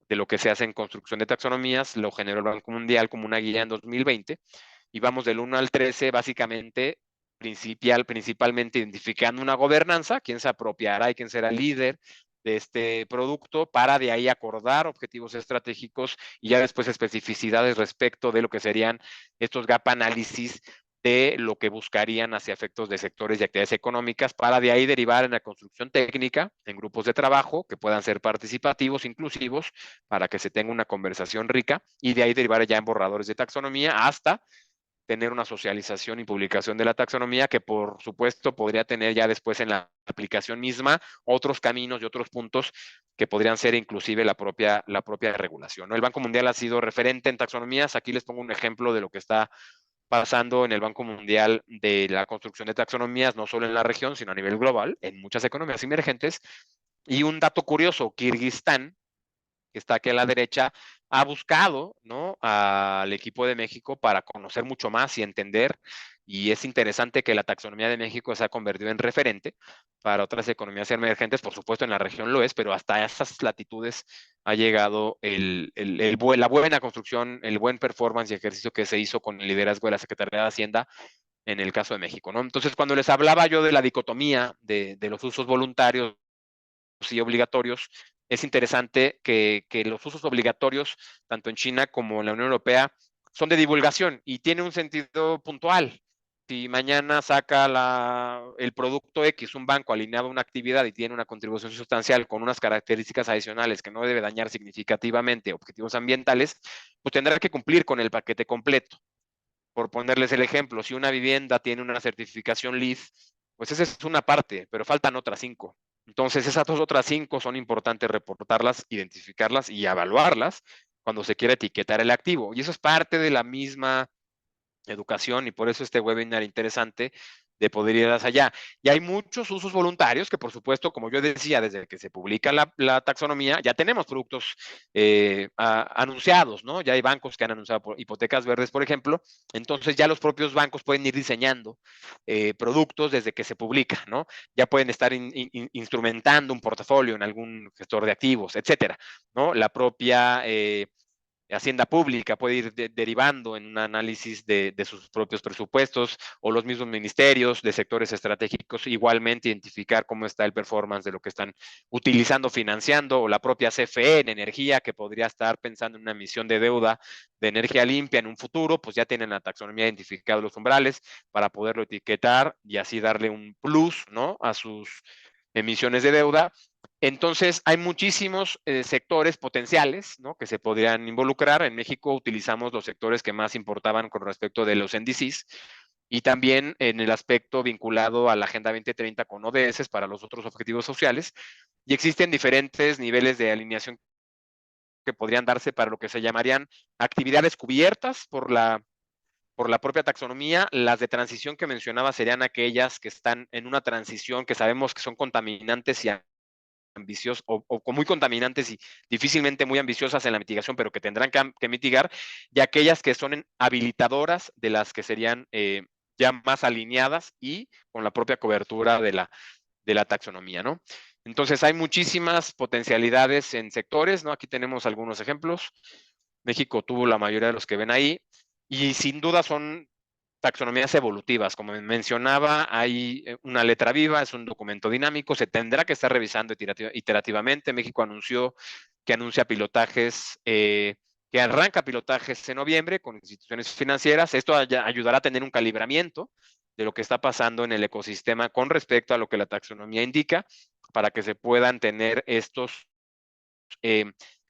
de lo que se hace en construcción de taxonomías. Lo generó el Banco Mundial como una guía en 2020, y vamos del 1 al 13 básicamente, principalmente identificando una gobernanza, quién se apropiará y quién será el líder de este producto, para de ahí acordar objetivos estratégicos y ya después especificidades respecto de lo que serían estos gap análisis de lo que buscarían hacia efectos de sectores y actividades económicas, para de ahí derivar en la construcción técnica, en grupos de trabajo que puedan ser participativos, inclusivos, para que se tenga una conversación rica, y de ahí derivar ya en borradores de taxonomía, hasta tener una socialización y publicación de la taxonomía, que por supuesto podría tener ya después en la aplicación misma otros caminos y otros puntos que podrían ser inclusive la propia regulación, ¿no? El Banco Mundial ha sido referente en taxonomías. Aquí les pongo un ejemplo de lo que está pasando en el Banco Mundial de la construcción de taxonomías, no solo en la región, sino a nivel global, en muchas economías emergentes. Y un dato curioso, Kirguistán, que está aquí a la derecha, ha buscado, ¿no?, al equipo de México para conocer mucho más y entender, y es interesante que la taxonomía de México se ha convertido en referente para otras economías emergentes. Por supuesto en la región lo es, pero hasta esas latitudes ha llegado la buena construcción, el buen performance y ejercicio que se hizo con el liderazgo de la Secretaría de Hacienda en el caso de México, ¿no? Entonces, cuando les hablaba yo de la dicotomía de los usos voluntarios y obligatorios, es interesante que los usos obligatorios, tanto en China como en la Unión Europea, son de divulgación y tiene un sentido puntual. Si mañana saca el producto X, un banco alineado a una actividad y tiene una contribución sustancial con unas características adicionales que no debe dañar significativamente objetivos ambientales, pues tendrá que cumplir con el paquete completo. Por ponerles el ejemplo, si una vivienda tiene una certificación LEED, pues esa es una parte, pero faltan otras 5. Entonces, esas otras 5 son importantes reportarlas, identificarlas y evaluarlas cuando se quiere etiquetar el activo. Y eso es parte de la misma educación y por eso este webinar interesante de poder ir más allá. Y hay muchos usos voluntarios que, por supuesto, como yo decía, desde que se publica la taxonomía, ya tenemos productos anunciados, ¿no? Ya hay bancos que han anunciado hipotecas verdes, por ejemplo. Entonces ya los propios bancos pueden ir diseñando productos desde que se publica, ¿no? Ya pueden estar instrumentando un portafolio en algún gestor de activos, etcétera, ¿no? La propia Hacienda Pública puede ir derivando en un análisis de sus propios presupuestos o los mismos ministerios de sectores estratégicos igualmente identificar cómo está el performance de lo que están utilizando, financiando, o la propia CFE en energía que podría estar pensando en una emisión de deuda de energía limpia en un futuro, pues ya tienen la taxonomía identificados los umbrales para poderlo etiquetar y así darle un plus, ¿no? A sus emisiones de deuda. Entonces, hay muchísimos sectores potenciales, ¿no? Que se podrían involucrar. En México utilizamos los sectores que más importaban con respecto de los NDCs y también en el aspecto vinculado a la Agenda 2030 con ODS para los otros objetivos sociales. Y existen diferentes niveles de alineación que podrían darse para lo que se llamarían actividades cubiertas por la propia taxonomía. Las de transición que mencionaba serían aquellas que están en una transición que sabemos que son contaminantes y ambiciosas o muy contaminantes y difícilmente muy ambiciosas en la mitigación, pero que tendrán que mitigar, y aquellas que son habilitadoras de las que serían ya más alineadas y con la propia cobertura de la taxonomía, ¿no? Entonces hay muchísimas potencialidades en sectores, ¿no? Aquí tenemos algunos ejemplos. México tuvo la mayoría de los que ven ahí y sin duda son taxonomías evolutivas. Como mencionaba, hay una letra viva, es un documento dinámico, se tendrá que estar revisando iterativamente. México anunció que anuncia pilotajes, que arranca pilotajes en noviembre con instituciones financieras. Esto ayudará a tener un calibramiento de lo que está pasando en el ecosistema con respecto a lo que la taxonomía indica, para que se puedan tener estos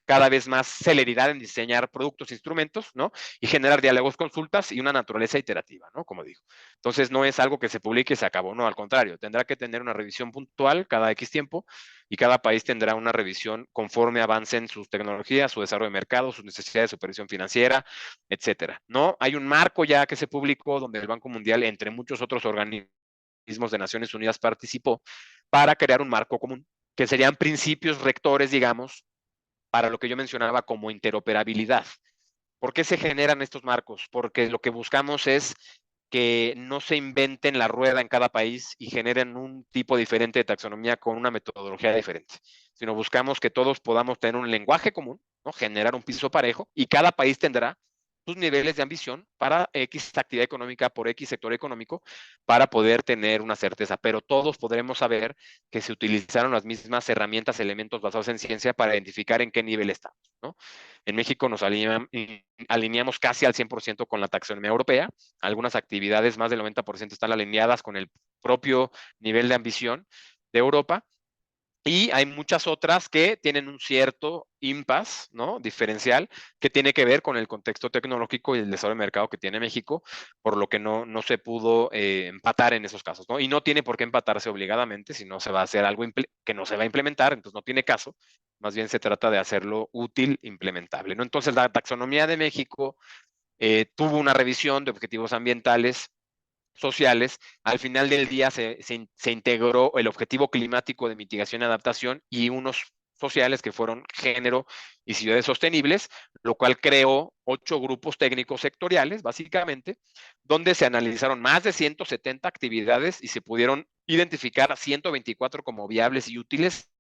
cada vez más celeridad en diseñar productos, instrumentos, ¿no? Y generar diálogos, consultas y una naturaleza iterativa, ¿no? Como digo. Entonces, no es algo que se publique y se acabó, no, al contrario, tendrá que tener una revisión puntual cada X tiempo y cada país tendrá una revisión conforme avancen sus tecnologías, su desarrollo de mercado, sus necesidades de supervisión financiera, etcétera, ¿no? Hay un marco ya que se publicó donde el Banco Mundial, entre muchos otros organismos de Naciones Unidas, participó para crear un marco común, que serían principios rectores, digamos, para lo que yo mencionaba como interoperabilidad. ¿Por qué se generan estos marcos? Porque lo que buscamos es que no se inventen la rueda en cada país y generen un tipo diferente de taxonomía con una metodología diferente, sino buscamos que todos podamos tener un lenguaje común, ¿no? Generar un piso parejo y cada país tendrá sus niveles de ambición para X actividad económica por X sector económico para poder tener una certeza, pero todos podremos saber que se utilizaron las mismas herramientas, elementos basados en ciencia para identificar en qué nivel estamos, ¿no? En México nos alineamos casi al 100% con la taxonomía europea. Algunas actividades, más del 90%, están alineadas con el propio nivel de ambición de Europa. Y hay muchas otras que tienen un cierto impasse, ¿no? Diferencial, que tiene que ver con el contexto tecnológico y el desarrollo de mercado que tiene México, por lo que no se pudo empatar en esos casos, ¿no? Y no tiene por qué empatarse obligadamente, si no se va a hacer algo que no se va a implementar, entonces no tiene caso. Más bien se trata de hacerlo útil, implementable, ¿no? Entonces la taxonomía de México tuvo una revisión de objetivos ambientales sociales. Al final del día se integró el objetivo climático de mitigación y adaptación y unos sociales que fueron género y ciudades sostenibles, lo cual creó 8 grupos técnicos sectoriales, básicamente, donde se analizaron más de 170 actividades y se pudieron identificar 124 como viables y útiles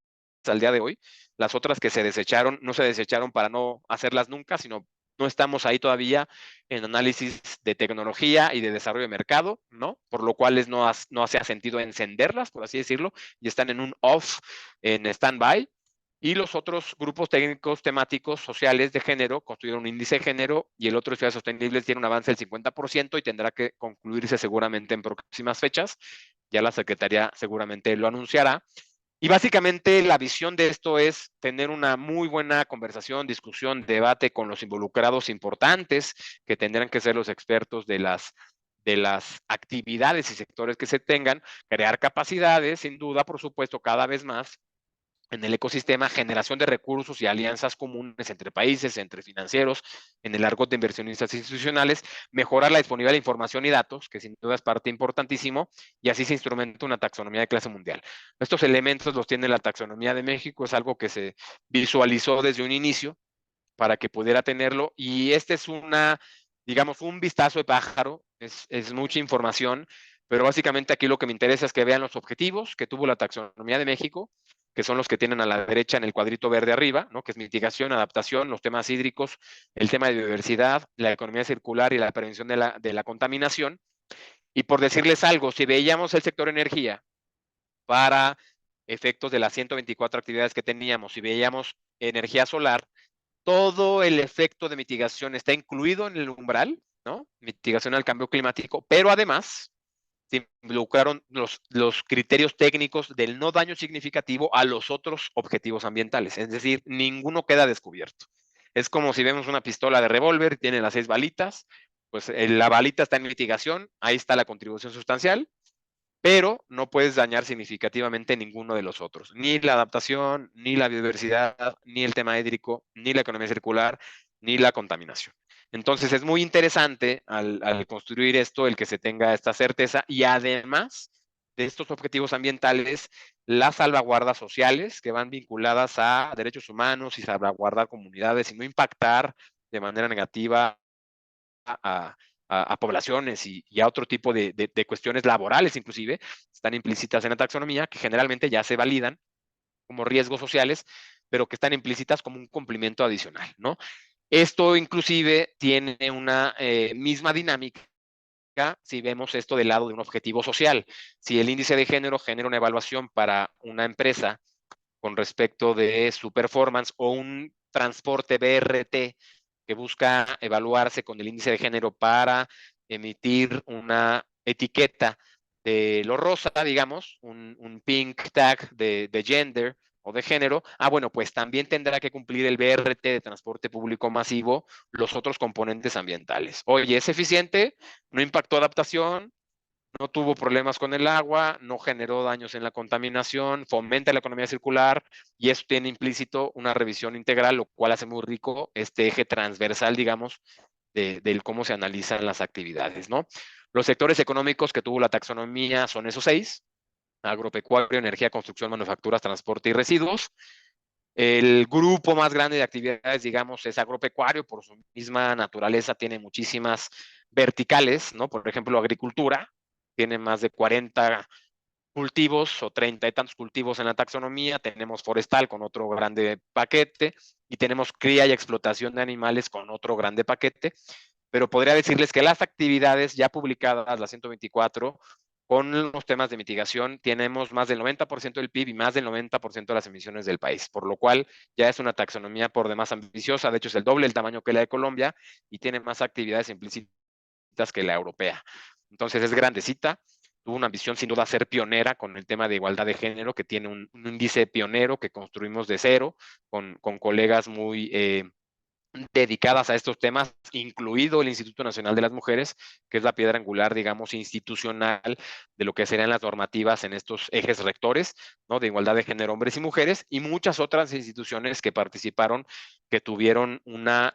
al día de hoy. Las otras que se desecharon, no se desecharon para no hacerlas nunca, sino No estamos ahí todavía en análisis de tecnología y de desarrollo de mercado, ¿no? Por lo cual no hace sentido encenderlas, por así decirlo, y están en un off, en stand-by. Y los otros grupos técnicos temáticos sociales de género construyeron un índice de género y el otro de ciudades sostenibles tiene un avance del 50% y tendrá que concluirse seguramente en próximas fechas. Ya la Secretaría seguramente lo anunciará. Y básicamente la visión de esto es tener una muy buena conversación, discusión, debate con los involucrados importantes, que tendrán que ser los expertos de las actividades y sectores que se tengan, crear capacidades, sin duda, por supuesto, cada vez más en el ecosistema, generación de recursos y alianzas comunes entre países, entre financieros, en el argot de inversionistas institucionales, mejorar la disponibilidad de información y datos, que sin duda es parte importantísimo, y así se instrumenta una taxonomía de clase mundial. Estos elementos los tiene la taxonomía de México, es algo que se visualizó desde un inicio para que pudiera tenerlo, y este es digamos, un vistazo de pájaro, es mucha información, pero básicamente aquí lo que me interesa es que vean los objetivos que tuvo la taxonomía de México, que son los que tienen a la derecha en el cuadrito verde arriba, ¿no? Que es mitigación, adaptación, los temas hídricos, el tema de biodiversidad, la economía circular y la prevención de la contaminación. Y por decirles algo, si veíamos el sector energía para efectos de las 124 actividades que teníamos, si veíamos energía solar, todo el efecto de mitigación está incluido en el umbral, ¿no? Mitigación al cambio climático, pero además se involucraron los criterios técnicos del no daño significativo a los otros objetivos ambientales. Es decir, ninguno queda descubierto. Es como si vemos una pistola de revólver, tiene las 6 balitas, pues la balita está en mitigación, ahí está la contribución sustancial, pero no puedes dañar significativamente ninguno de los otros, ni la adaptación, ni la biodiversidad, ni el tema hídrico, ni la economía circular, ni la contaminación. Entonces es muy interesante al construir esto, el que se tenga esta certeza y además de estos objetivos ambientales, las salvaguardas sociales que van vinculadas a derechos humanos y salvaguardar comunidades y no impactar de manera negativa a poblaciones y a otro tipo de cuestiones laborales inclusive, están implícitas en la taxonomía, que generalmente ya se validan como riesgos sociales, pero que están implícitas como un cumplimiento adicional, ¿no? Esto inclusive tiene una misma dinámica si vemos esto del lado de un objetivo social. Si el índice de género genera una evaluación para una empresa con respecto de su performance o un transporte BRT que busca evaluarse con el índice de género para emitir una etiqueta de lo rosa, digamos, un pink tag de gender o de género, bueno, pues también tendrá que cumplir el BRT de transporte público masivo los otros componentes ambientales. Oye, ¿es eficiente? ¿No impactó adaptación? No tuvo problemas con el agua, no generó daños en la contaminación, fomenta la economía circular y eso tiene implícito una revisión integral, lo cual hace muy rico este eje transversal, digamos, del cómo se analizan las actividades, ¿no? Los sectores económicos que tuvo la taxonomía son esos 6: agropecuario, energía, construcción, manufacturas, transporte y residuos. El grupo más grande de actividades, digamos, es agropecuario, por su misma naturaleza tiene muchísimas verticales, ¿no? Por ejemplo, agricultura, tiene más de 40 cultivos o 30 y tantos cultivos en la taxonomía, tenemos forestal con otro grande paquete y tenemos cría y explotación de animales con otro grande paquete, pero podría decirles que las actividades ya publicadas, las 124, con los temas de mitigación, tenemos más del 90% del PIB y más del 90% de las emisiones del país, por lo cual ya es una taxonomía por demás ambiciosa, de hecho es el doble el tamaño que la de Colombia y tiene más actividades implícitas que la europea. Entonces es grandecita, tuvo una ambición sin duda ser pionera con el tema de igualdad de género, que tiene un índice pionero que construimos de cero, con colegas muy dedicadas a estos temas, incluido el Instituto Nacional de las Mujeres, que es la piedra angular, digamos, institucional de lo que serían las normativas en estos ejes rectores, ¿no? De igualdad de género, hombres y mujeres, y muchas otras instituciones que participaron, que tuvieron una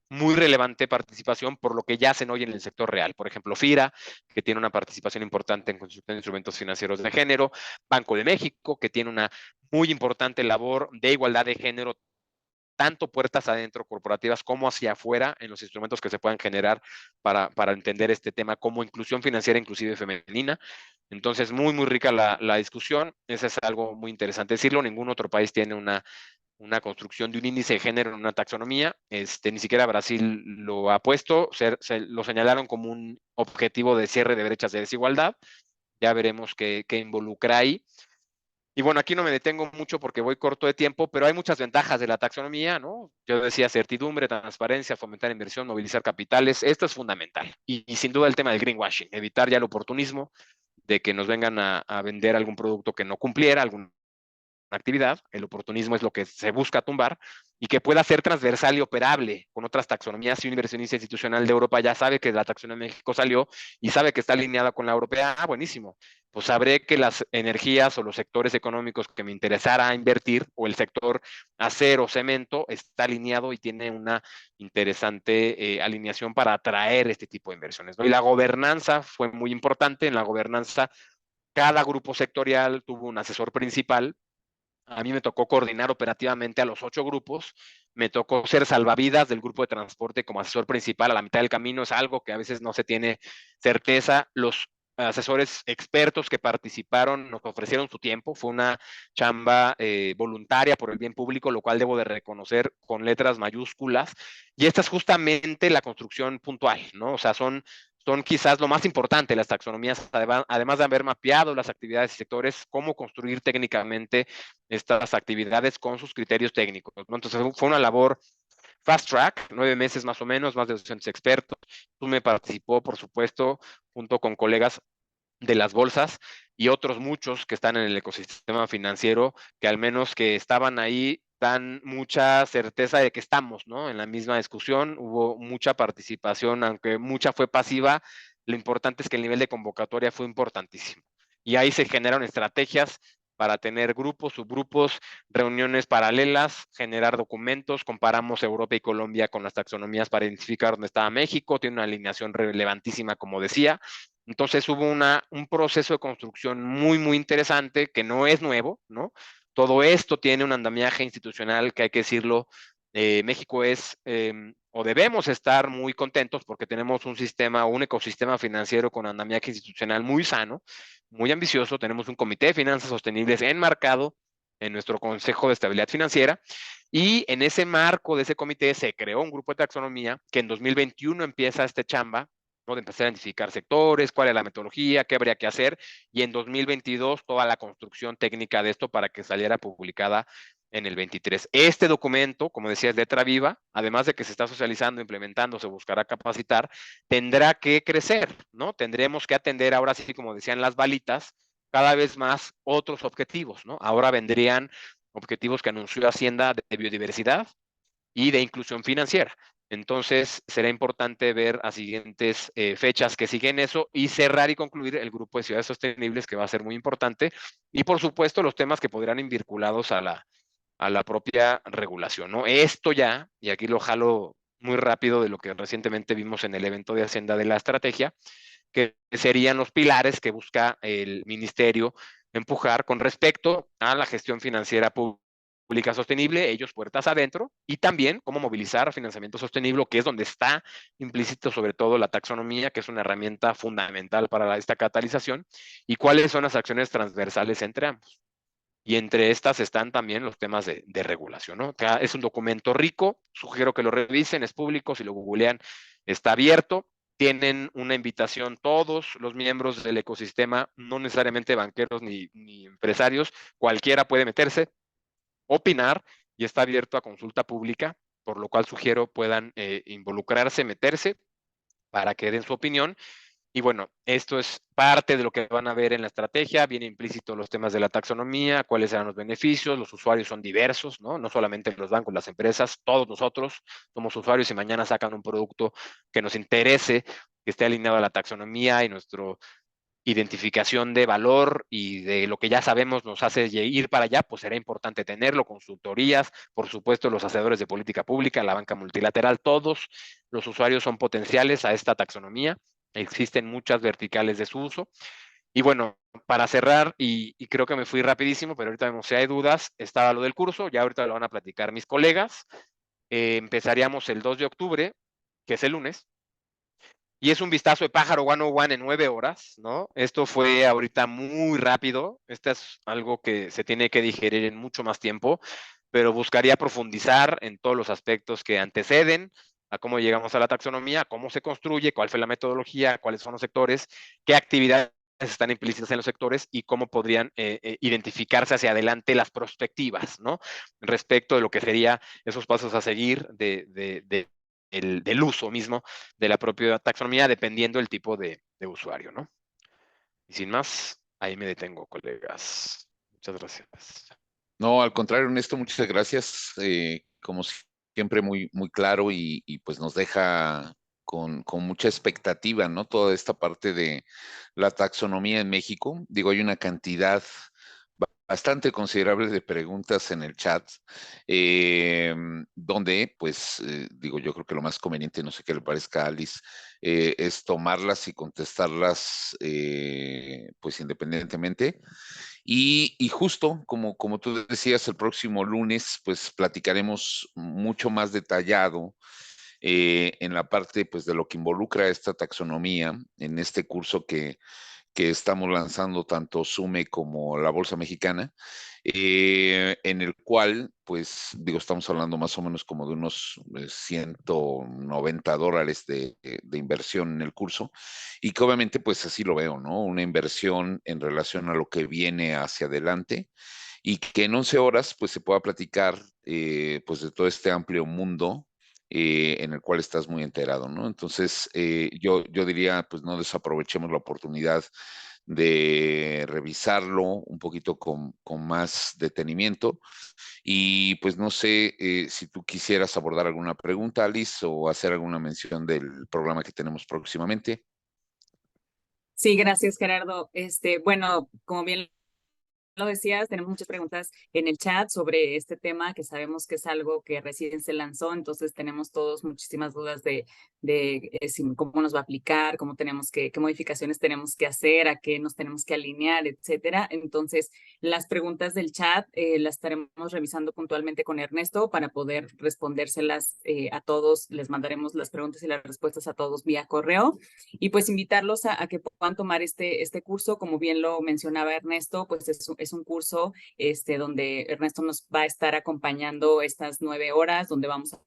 muy relevante participación por lo que ya hacen hoy en el sector real. Por ejemplo, FIRA, que tiene una participación importante en construcción de instrumentos financieros de género, Banco de México, que tiene una muy importante labor de igualdad de género, tanto puertas adentro corporativas como hacia afuera en los instrumentos que se puedan generar para entender este tema como inclusión financiera inclusive femenina. Entonces, muy, muy rica la discusión. Eso es algo muy interesante decirlo. Ningún otro país tiene una una construcción de un índice de género en una taxonomía. Ni siquiera Brasil lo ha puesto, lo señalaron como un objetivo de cierre de brechas de desigualdad. Ya veremos qué involucra ahí. Y bueno, aquí no me detengo mucho porque voy corto de tiempo, pero hay muchas ventajas de la taxonomía, ¿no? Yo decía certidumbre, transparencia, fomentar inversión, movilizar capitales. Esto es fundamental. Y sin duda el tema del greenwashing, evitar ya el oportunismo de que nos vengan a vender algún producto que no cumpliera, algún actividad. El oportunismo es lo que se busca tumbar y que pueda ser transversal y operable con otras taxonomías. Si un inversionista institucional de Europa ya sabe que la taxonomía de México salió y sabe que está alineada con la europea, buenísimo. Pues sabré que las energías o los sectores económicos que me interesara invertir, o el sector acero, cemento, está alineado y tiene una interesante alineación para atraer este tipo de inversiones, ¿no? Y la gobernanza fue muy importante. En la gobernanza, cada grupo sectorial tuvo un asesor principal. A mí me tocó coordinar operativamente a los 8 grupos, me tocó ser salvavidas del grupo de transporte como asesor principal a la mitad del camino. Es algo que a veces no se tiene certeza. Los asesores expertos que participaron nos ofrecieron su tiempo, fue una chamba voluntaria por el bien público, lo cual debo de reconocer con letras mayúsculas. Y esta es justamente la construcción puntual, ¿no? O sea, son quizás lo más importante las taxonomías, además de haber mapeado las actividades y sectores, cómo construir técnicamente estas actividades con sus criterios técnicos, ¿no? Entonces fue una labor fast track, 9 meses más o menos, más de 200 expertos. Tú me participó, por supuesto, junto con colegas de las bolsas y otros muchos que están en el ecosistema financiero, que al menos que estaban ahí dan mucha certeza de que estamos, ¿no?, en la misma discusión. Hubo mucha participación, aunque mucha fue pasiva. Lo importante es que el nivel de convocatoria fue importantísimo. Y ahí se generaron estrategias para tener grupos, subgrupos, reuniones paralelas, generar documentos. Comparamos Europa y Colombia con las taxonomías para identificar dónde estaba México. Tiene una alineación relevantísima, como decía. Entonces hubo un proceso de construcción muy, muy interesante, que no es nuevo, ¿no? Todo esto tiene un andamiaje institucional que, hay que decirlo, México es, o debemos estar muy contentos porque tenemos un sistema, un ecosistema financiero con andamiaje institucional muy sano, muy ambicioso. Tenemos un comité de finanzas sostenibles enmarcado en nuestro Consejo de Estabilidad Financiera, y en ese marco de ese comité se creó un grupo de taxonomía que en 2021 empieza este chamba, ¿no?, de empezar a identificar sectores, cuál es la metodología, qué habría que hacer, y en 2022 toda la construcción técnica de esto para que saliera publicada en el 23. Este documento, como decía, es letra viva. Además de que se está socializando, implementando, se buscará capacitar, tendrá que crecer, ¿no? Tendremos que atender ahora sí, como decían las balitas, cada vez más otros objetivos, ¿no? Ahora vendrían objetivos que anunció Hacienda de biodiversidad y de inclusión financiera. Entonces, será importante ver a siguientes fechas que siguen eso, y cerrar y concluir el grupo de ciudades sostenibles, que va a ser muy importante. Y, por supuesto, los temas que podrán ir vinculados a la propia regulación, ¿no? Esto ya, y aquí lo jalo muy rápido de lo que recientemente vimos en el evento de Hacienda de la estrategia, que serían los pilares que busca el ministerio empujar con respecto a la gestión financiera pública sostenible, ellos puertas adentro, y también cómo movilizar financiamiento sostenible, que es donde está implícito sobre todo la taxonomía, que es una herramienta fundamental para esta catalización, y cuáles son las acciones transversales entre ambos. Y entre estas están también los temas de regulación, ¿no? Es un documento rico, sugiero que lo revisen, es público, si lo googlean está abierto. Tienen una invitación todos los miembros del ecosistema, no necesariamente banqueros ni empresarios, cualquiera puede meterse, opinar, y está abierto a consulta pública, por lo cual sugiero puedan involucrarse, meterse, para que den su opinión. Y bueno, esto es parte de lo que van a ver en la estrategia. Viene implícito los temas de la taxonomía, cuáles serán los beneficios. Los usuarios son diversos, ¿no? No solamente los bancos, las empresas, todos nosotros somos usuarios, y mañana sacan un producto que nos interese, que esté alineado a la taxonomía y nuestra identificación de valor y de lo que ya sabemos nos hace ir para allá, pues será importante tenerlo. Consultorías, por supuesto, los hacedores de política pública, la banca multilateral, todos los usuarios son potenciales a esta taxonomía. Existen muchas verticales de su uso. Y bueno, para cerrar, y creo que me fui rapidísimo, pero ahorita si hay dudas, estaba lo del curso, ya ahorita lo van a platicar mis colegas. Empezaríamos el 2 de octubre, que es el lunes, y es un vistazo de pájaro 101 en 9 horas, ¿no? Esto fue ahorita muy rápido. Esto es algo que se tiene que digerir en mucho más tiempo. pero buscaría profundizar en todos los aspectos que anteceden a cómo llegamos a la taxonomía, cómo se construye, cuál fue la metodología, cuáles son los sectores, qué actividades están implícitas en los sectores y cómo podrían identificarse hacia adelante las perspectivas, ¿no? Respecto de lo que sería esos pasos a seguir del uso mismo de la propia taxonomía, dependiendo del tipo de usuario, ¿no? Y sin más, ahí me detengo, colegas. Muchas gracias. No, al contrario, Ernesto, muchas gracias. Como siempre, muy claro y pues nos deja con mucha expectativa, ¿no? Toda esta parte de la taxonomía en México. Digo, hay una cantidad bastante considerable de preguntas en el chat, donde, pues, digo, yo creo que lo más conveniente, no sé qué le parezca a Alice, es tomarlas y contestarlas, pues, independientemente. Y justo, como tú decías, el próximo lunes, pues, platicaremos mucho más detallado en la parte, pues, de lo que involucra esta taxonomía en este curso que estamos lanzando tanto SUME como la Bolsa Mexicana, en el cual, pues, digo, estamos hablando más o menos como de unos $190 de inversión en el curso, y que obviamente, pues, así lo veo, ¿no? Una inversión en relación a lo que viene hacia adelante, y que en 11 horas, pues, se pueda platicar, pues, de todo este amplio mundo en el cual estás muy enterado, ¿no? Entonces, yo diría, pues no desaprovechemos la oportunidad de revisarlo un poquito con más detenimiento. Y pues no sé si tú quisieras abordar alguna pregunta, Alice, o hacer alguna mención del programa que tenemos próximamente. Sí, gracias, Gerardo. Bueno, como bien lo decías, tenemos muchas preguntas en el chat sobre este tema, que sabemos que es algo que recién se lanzó, entonces tenemos todos muchísimas dudas de cómo nos va a aplicar, cómo tenemos qué modificaciones tenemos que hacer, a qué nos tenemos que alinear, etcétera. Entonces, las preguntas del chat las estaremos revisando puntualmente con Ernesto para poder respondérselas a todos. Les mandaremos las preguntas y las respuestas a todos vía correo. Y pues invitarlos a que puedan tomar este curso, como bien lo mencionaba Ernesto, pues es un curso donde Ernesto nos va a estar acompañando estas 9 horas, donde vamos a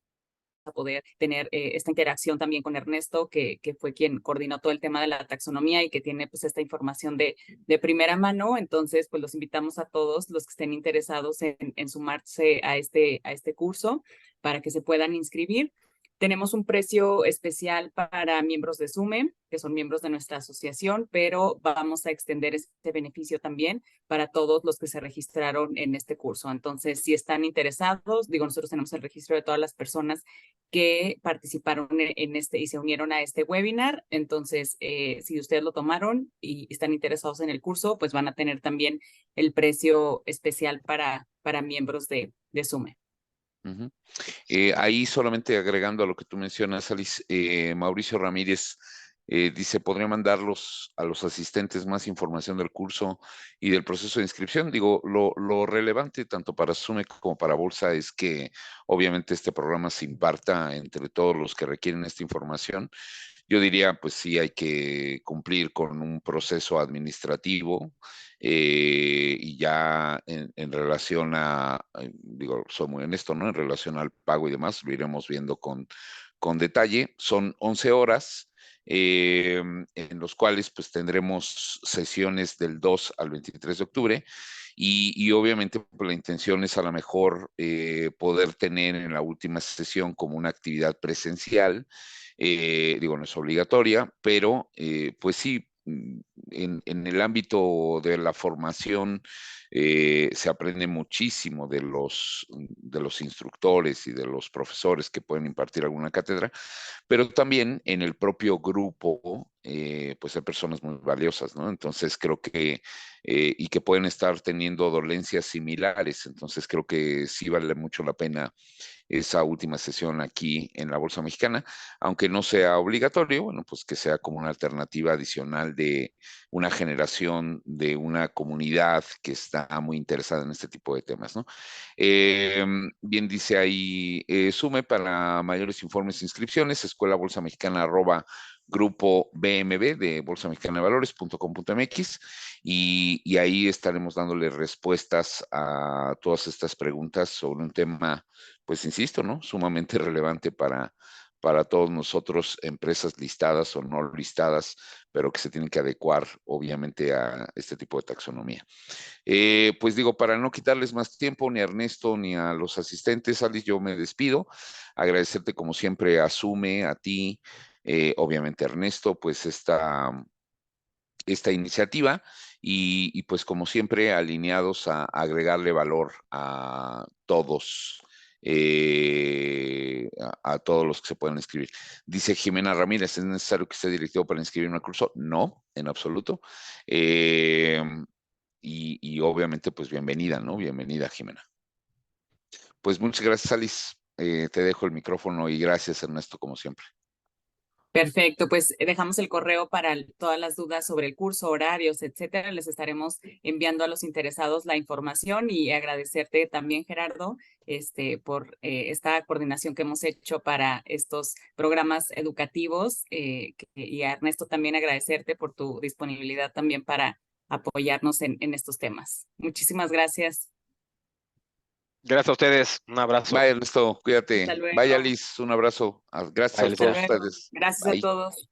poder tener esta interacción también con Ernesto, que fue quien coordinó todo el tema de la taxonomía y que tiene pues esta información de primera mano. Entonces, pues los invitamos a todos los que estén interesados en sumarse a este curso para que se puedan inscribir. Tenemos un precio especial para miembros de SUME, que son miembros de nuestra asociación, pero vamos a extender este beneficio también para todos los que se registraron en este curso. Entonces, si están interesados, digo, nosotros tenemos el registro de todas las personas que participaron en este y se unieron a este webinar. Entonces, si ustedes lo tomaron y están interesados en el curso, pues van a tener también el precio especial para miembros de SUME. Uh-huh. Ahí solamente agregando a lo que tú mencionas, Alice, Mauricio Ramírez dice, ¿podría mandarlos a los asistentes más información del curso y del proceso de inscripción? Digo, lo relevante tanto para SUME como para Bolsa es que obviamente este programa se imparta entre todos los que requieren esta información. Yo diría, pues sí, hay que cumplir con un proceso administrativo y ya en relación digo, soy muy honesto, ¿no? En relación al pago y demás, lo iremos viendo con detalle. Son 11 horas. En los cuales pues tendremos sesiones del 2 al 23 de octubre y obviamente pues, la intención es a lo mejor poder tener en la última sesión como una actividad presencial. Digo, no es obligatoria, pero pues sí, en el ámbito de la formación se aprende muchísimo de los instructores y de los profesores que pueden impartir alguna cátedra, pero también en el propio grupo, pues hay personas muy valiosas, ¿no? Entonces creo que, y que pueden estar teniendo dolencias similares, entonces creo que sí vale mucho la pena esa última sesión aquí en la Bolsa Mexicana, aunque no sea obligatorio, bueno, pues que sea como una alternativa adicional de una generación, de una comunidad que está muy interesada en este tipo de temas, ¿no? Bien dice ahí, sume para mayores informes e inscripciones, escuelabolsamexicana@ grupo BMB de Bolsa Mexicana de Valores.com.mx y ahí estaremos dándole respuestas a todas estas preguntas sobre un tema, pues insisto, ¿no? Sumamente relevante para todos nosotros, empresas listadas o no listadas, pero que se tienen que adecuar obviamente a este tipo de taxonomía. Pues digo, para no quitarles más tiempo ni a Ernesto ni a los asistentes, Alice, yo me despido. Agradecerte como siempre a Sume, a ti, obviamente a Ernesto, pues esta iniciativa y pues como siempre alineados a agregarle valor a todos. A todos los que se puedan inscribir. Dice Jimena Ramírez, ¿es necesario que esté directivo para inscribirme al curso? No, en absoluto. Y obviamente, pues bienvenida, ¿no? Bienvenida, Jimena. Pues muchas gracias, Alice. Te dejo el micrófono y gracias, Ernesto, como siempre. Perfecto, pues dejamos el correo para todas las dudas sobre el curso, horarios, etcétera. Les estaremos enviando a los interesados la información y agradecerte también, Gerardo, por esta coordinación que hemos hecho para estos programas educativos y a Ernesto también agradecerte por tu disponibilidad también para apoyarnos en estos temas. Muchísimas gracias. Gracias a ustedes. Un abrazo. Bye, Ernesto, cuídate. Hasta luego. Bye, Alice, un abrazo. Gracias Bye, a Alicia. todos Hasta luego. ustedes. Gracias Bye. a todos.